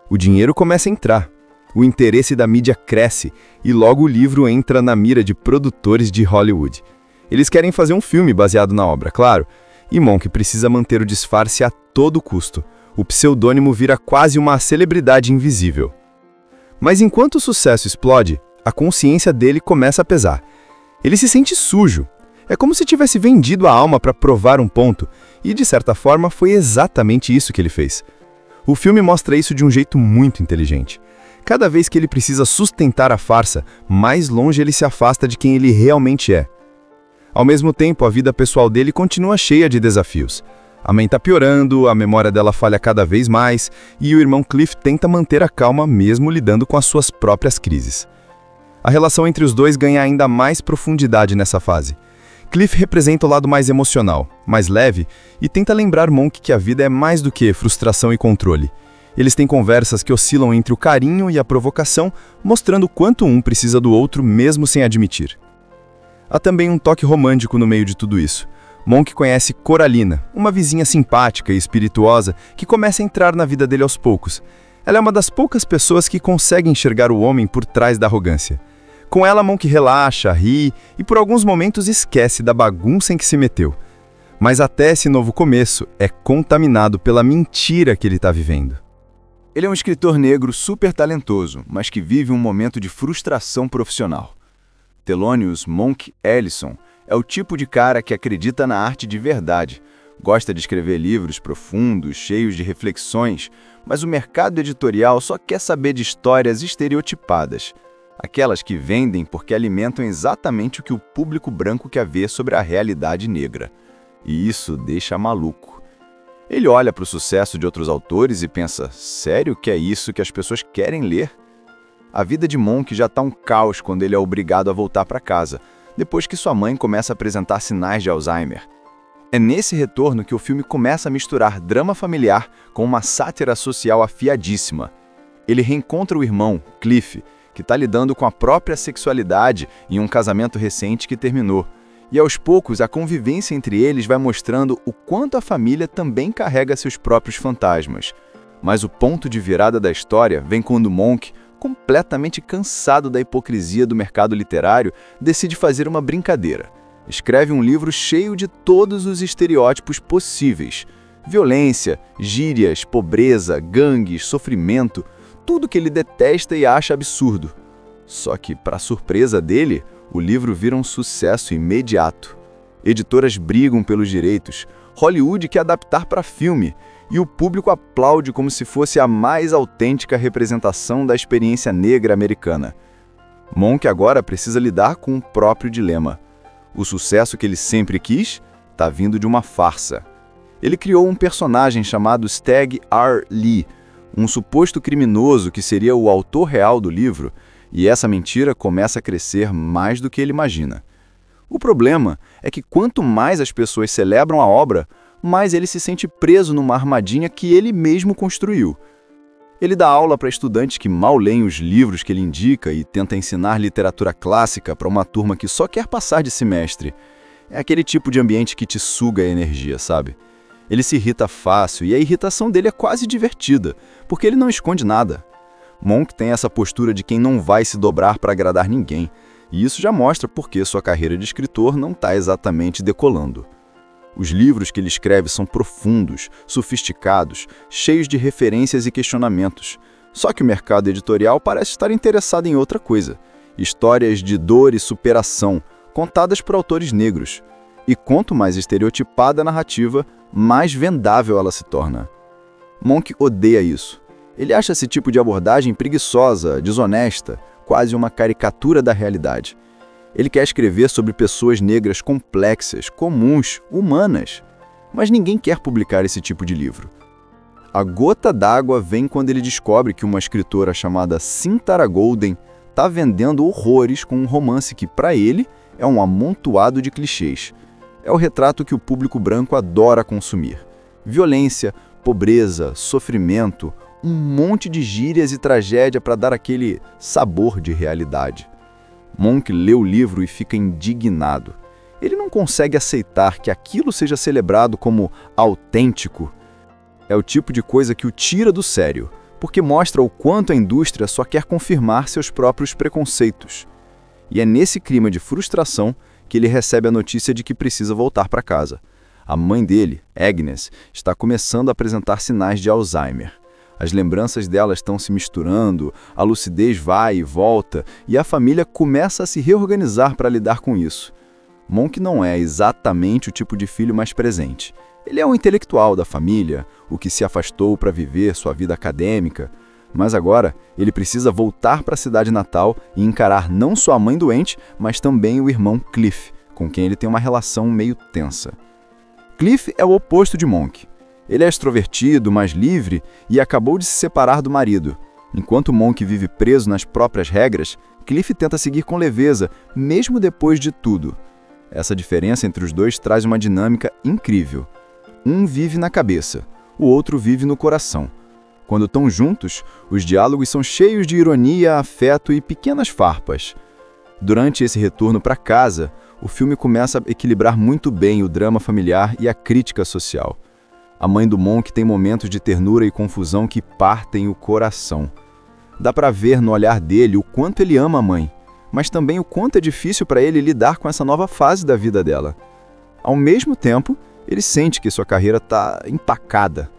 Speaker 3: O dinheiro começa a entrar, o interesse da mídia cresce e logo o livro entra na mira de produtores de Hollywood. Eles querem fazer um filme baseado na obra, claro, e Monk precisa manter o disfarce a todo custo. O pseudônimo vira quase uma celebridade invisível. Mas enquanto o sucesso explode, a consciência dele começa a pesar. Ele se sente sujo. É como se tivesse vendido a alma para provar um ponto, e de certa forma foi exatamente isso que ele fez. O filme mostra isso de um jeito muito inteligente. Cada vez que ele precisa sustentar a farsa, mais longe ele se afasta de quem ele realmente é. Ao mesmo tempo, a vida pessoal dele continua cheia de desafios. A mãe está piorando, a memória dela falha cada vez mais, e o irmão Cliff tenta manter a calma mesmo lidando com as suas próprias crises. A relação entre os dois ganha ainda mais profundidade nessa fase. Cliff representa o lado mais emocional, mais leve, e tenta lembrar Monk que a vida é mais do que frustração e controle.
Speaker 2: Eles têm conversas que oscilam entre o carinho e a provocação, mostrando quanto um precisa do outro mesmo sem admitir. Há também um toque romântico no meio de tudo isso. Monk conhece Coralina, uma vizinha simpática e espirituosa que começa a entrar na vida dele aos poucos. Ela é uma das poucas pessoas que consegue enxergar o homem por trás da arrogância. Com ela, Monk relaxa, ri e por alguns momentos esquece da bagunça em que se meteu. Mas até esse novo começo é contaminado pela mentira que ele está vivendo. Ele é um escritor negro super talentoso, mas que vive um momento de frustração profissional. Thelonious Monk Ellison é o tipo de cara que acredita na arte de verdade, gosta de escrever livros profundos, cheios de reflexões, mas o mercado editorial só quer saber de histórias estereotipadas, aquelas que vendem porque alimentam exatamente o que o público branco quer ver sobre a realidade negra. E isso deixa maluco. Ele olha para o sucesso de outros autores e pensa, sério que é isso que as pessoas querem ler? A vida de Monk já está um caos quando ele é obrigado a voltar para casa, depois que sua mãe começa a apresentar sinais de Alzheimer. É nesse retorno que o filme começa a misturar drama familiar com uma sátira social afiadíssima. Ele reencontra o irmão, Cliff, que está lidando com a própria sexualidade em um casamento recente que terminou. E aos poucos a convivência entre eles vai mostrando o quanto a família também carrega seus próprios fantasmas. Mas o ponto de virada da história vem quando Monk, completamente cansado da hipocrisia do mercado literário, decide fazer uma brincadeira. Escreve um livro cheio de todos os estereótipos possíveis. Violência, gírias, pobreza, gangues, sofrimento, tudo que ele detesta e acha absurdo. Só que, para surpresa dele, o livro vira um sucesso imediato. Editoras brigam pelos direitos, Hollywood quer adaptar para filme, e o público aplaude como se fosse a mais autêntica representação da experiência negra americana. Monk agora precisa lidar com o próprio dilema. O sucesso que ele sempre quis está vindo de uma farsa. Ele criou um personagem chamado Stagg R. Lee, um suposto criminoso que seria o autor real do livro, e essa mentira começa a crescer mais do que ele imagina. O problema é que quanto mais as pessoas celebram a obra, mais ele se sente preso numa armadilha que ele mesmo construiu. Ele dá aula para estudantes que mal leem os livros que ele indica e tenta ensinar literatura clássica para uma turma que só quer passar de semestre. É aquele tipo de ambiente que te suga a energia, sabe? Ele se irrita fácil e a irritação dele é quase divertida, porque ele não esconde nada. Monk tem essa postura de quem não vai se dobrar para agradar ninguém, e isso já mostra por que sua carreira de escritor não está exatamente decolando. Os livros que ele escreve são profundos, sofisticados, cheios de referências e questionamentos. Só que o mercado editorial parece estar interessado em outra coisa. Histórias de dor e superação, contadas por autores negros. E quanto mais estereotipada a narrativa, mais vendável ela se torna. Monk odeia isso. Ele acha esse tipo de abordagem preguiçosa, desonesta, quase uma caricatura da realidade. Ele quer escrever sobre pessoas negras complexas, comuns, humanas. Mas ninguém quer publicar esse tipo de livro. A gota d'água vem quando ele descobre que uma escritora chamada Cynthia Golden está vendendo horrores com um romance que, para ele, é um amontoado de clichês. É o retrato que o público branco adora consumir. Violência, pobreza, sofrimento, um monte de gírias e tragédia para dar aquele sabor de realidade. Monk lê o livro e fica indignado. Ele não consegue aceitar que aquilo seja celebrado como autêntico. É o tipo de coisa que o tira do sério, porque mostra o quanto a indústria só quer confirmar seus próprios preconceitos. E é nesse clima de frustração que ele recebe a notícia de que precisa voltar para casa. A mãe dele, Agnes, está começando a apresentar sinais de Alzheimer. As lembranças dela estão se misturando, a lucidez vai e volta, e a família começa a se reorganizar para lidar com isso. Monk não é exatamente o tipo de filho mais presente. Ele é um intelectual da família, o que se afastou para viver sua vida acadêmica, mas agora ele precisa voltar para a cidade natal e encarar não só a mãe doente, mas também o irmão Cliff, com quem ele tem uma relação meio tensa. Cliff é o oposto de Monk. Ele é extrovertido, mais livre e acabou de se separar do marido. Enquanto Monk vive preso nas próprias regras, Cliff tenta seguir com leveza, mesmo depois de tudo. Essa diferença entre os dois traz uma dinâmica incrível. Um vive na cabeça, o outro vive no coração. Quando estão juntos, os diálogos são cheios de ironia, afeto e pequenas farpas. Durante esse retorno para casa, o filme começa a equilibrar muito bem o drama familiar e a crítica social. A mãe do Monk tem momentos de ternura e confusão que partem o coração. Dá para ver no olhar dele o quanto ele ama a mãe, mas também o quanto é difícil para ele lidar com essa nova fase da vida dela. Ao mesmo tempo, ele sente que sua carreira está empacada.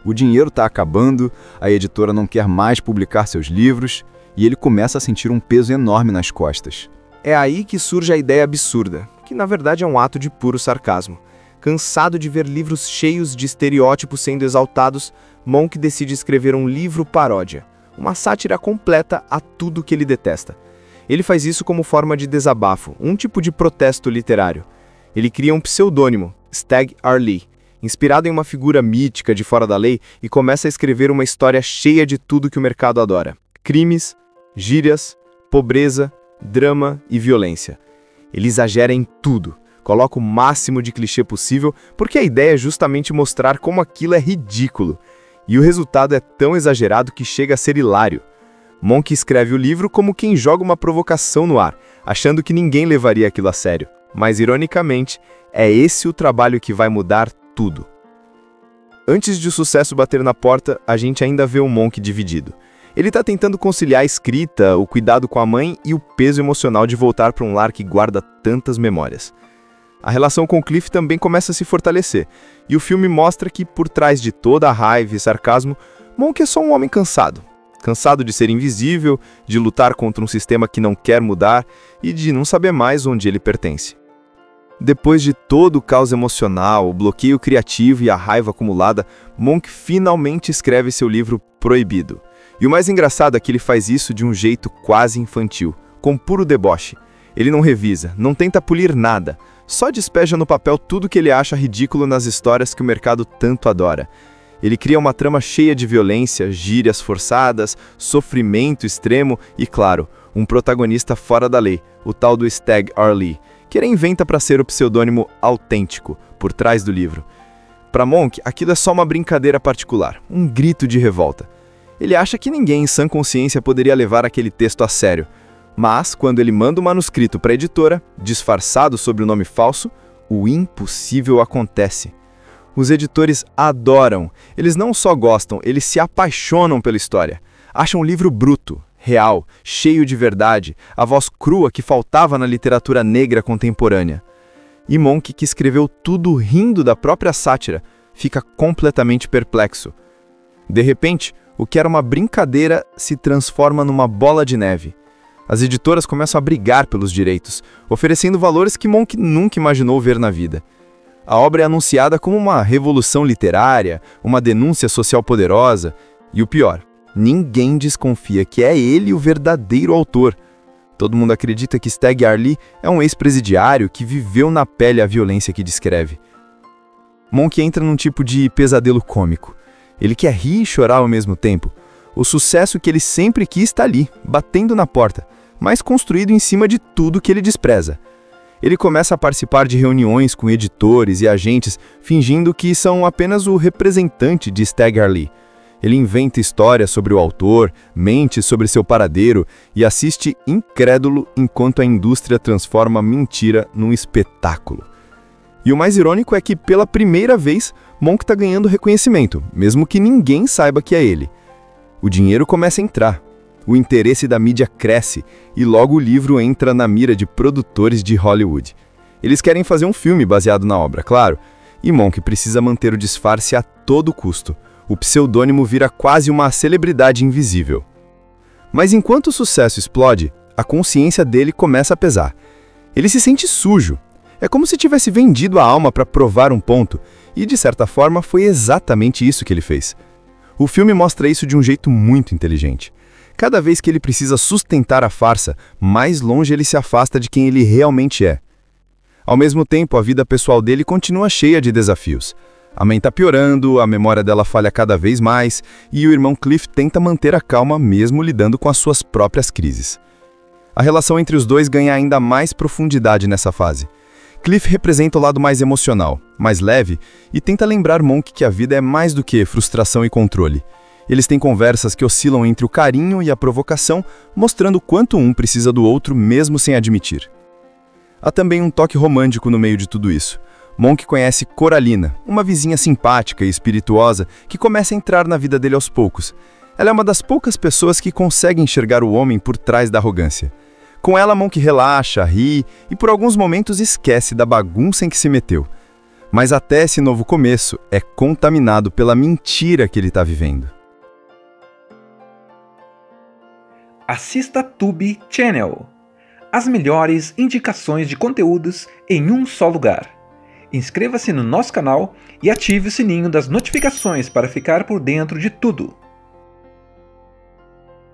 Speaker 2: O dinheiro está acabando, a editora não quer mais publicar seus livros e ele começa a sentir um peso enorme nas costas.
Speaker 3: É aí que surge a ideia absurda, que na verdade é um ato de puro sarcasmo. Cansado de ver livros cheios de estereótipos sendo exaltados, Monk decide escrever um livro paródia, uma sátira completa a tudo que ele detesta. Ele faz isso como forma de desabafo, um tipo de protesto literário. Ele cria um pseudônimo, Stagg Arlee, inspirado em uma figura mítica de fora da lei, e começa a escrever uma história cheia de tudo que o mercado adora: crimes, gírias, pobreza, drama e violência. Ele exagera em tudo, coloca o máximo de clichê possível, porque a ideia é justamente mostrar como aquilo é ridículo. E o resultado é tão exagerado que chega a ser hilário. Monk escreve o livro como quem joga uma provocação no ar, achando que ninguém levaria aquilo a sério. Mas, ironicamente, é esse o trabalho que vai mudar tudo. Antes de o sucesso bater na porta, a gente ainda vê o Monk dividido. Ele está tentando conciliar a escrita, o cuidado com a mãe e o peso emocional de voltar para um lar que guarda tantas memórias. A relação com Cliff também começa a se fortalecer, e o filme mostra que, por trás de toda a raiva e sarcasmo, Monk é só um homem cansado. Cansado de ser invisível, de lutar contra um sistema que não quer mudar e de não saber mais onde ele pertence. Depois de todo o caos emocional, o bloqueio criativo e a raiva acumulada, Monk finalmente escreve seu livro Proibido. E o mais engraçado é que ele faz isso de um jeito quase infantil, com puro deboche. Ele não revisa, não tenta polir nada, só despeja no papel tudo que ele acha ridículo nas histórias que o mercado tanto adora. Ele cria uma trama cheia de violência, gírias forçadas, sofrimento extremo e, claro, um protagonista fora da lei, o tal do Stagg Arlee, que ele inventa para ser o pseudônimo autêntico por trás do livro. Para Monk, aquilo é só uma brincadeira particular, um grito de revolta. Ele acha que ninguém em sã consciência poderia levar aquele texto a sério. Mas, quando ele manda o manuscrito para a editora, disfarçado sob o nome falso, o impossível acontece. Os editores adoram. Eles não só gostam, eles se apaixonam pela história. Acham o livro bruto, real, cheio de verdade, a voz crua que faltava na literatura negra contemporânea. E Monk, que escreveu tudo rindo da própria sátira, fica completamente perplexo. De repente, o que era uma brincadeira se transforma numa bola de neve. As editoras começam a brigar pelos direitos, oferecendo valores que Monk nunca imaginou ver na vida. A obra é anunciada como uma revolução literária, uma denúncia social poderosa, e o pior, ninguém desconfia que é ele o verdadeiro autor. Todo mundo acredita que Stagg Arlee é um ex-presidiário que viveu na pele a violência que descreve. Monk entra num tipo de pesadelo cômico. Ele quer rir e chorar ao mesmo tempo. O sucesso que ele sempre quis está ali, batendo na porta, mas construído em cima de tudo que ele despreza. Ele começa a participar de reuniões com editores e agentes, fingindo que são apenas o representante de Stagg Arlee. Ele inventa histórias sobre o autor, mente sobre seu paradeiro e assiste incrédulo enquanto a indústria transforma a mentira num espetáculo. E o mais irônico é que, pela primeira vez, Monk está ganhando reconhecimento, mesmo que ninguém saiba que é ele. O dinheiro começa a entrar. O interesse da mídia cresce e logo o livro entra na mira de produtores de Hollywood. Eles querem fazer um filme baseado na obra, claro, e Monk precisa manter o disfarce a todo custo. O pseudônimo vira quase uma celebridade invisível. Mas enquanto o sucesso explode, a consciência dele começa a pesar. Ele se sente sujo. É como se tivesse vendido a alma para provar um ponto, e de certa forma foi exatamente isso que ele fez. O filme mostra isso de um jeito muito inteligente. Cada vez que ele precisa sustentar a farsa, mais longe ele se afasta de quem ele realmente é. Ao mesmo tempo, a vida pessoal dele continua cheia de desafios. A mãe está piorando, a memória dela falha cada vez mais, e o irmão Cliff tenta manter a calma mesmo lidando com as suas próprias crises. A relação entre os dois ganha ainda mais profundidade nessa fase. Cliff representa o lado mais emocional, mais leve, e tenta lembrar Monk que a vida é mais do que frustração e controle.
Speaker 2: Eles têm conversas que oscilam entre o carinho e a provocação, mostrando quanto um precisa do outro mesmo sem admitir. Há também um toque romântico no meio de tudo isso. Monk conhece Coralina, uma vizinha simpática e espirituosa que começa a entrar na vida dele aos poucos. Ela é uma das poucas pessoas que consegue enxergar o homem por trás da arrogância. Com ela, Monk relaxa, ri e por alguns momentos esquece da bagunça em que se meteu. Mas até esse novo começo é contaminado pela mentira que ele está vivendo.
Speaker 1: Assista Tube Channel. As melhores indicações de conteúdos em um só lugar. Inscreva-se no nosso canal e ative o sininho das notificações para ficar por dentro de tudo.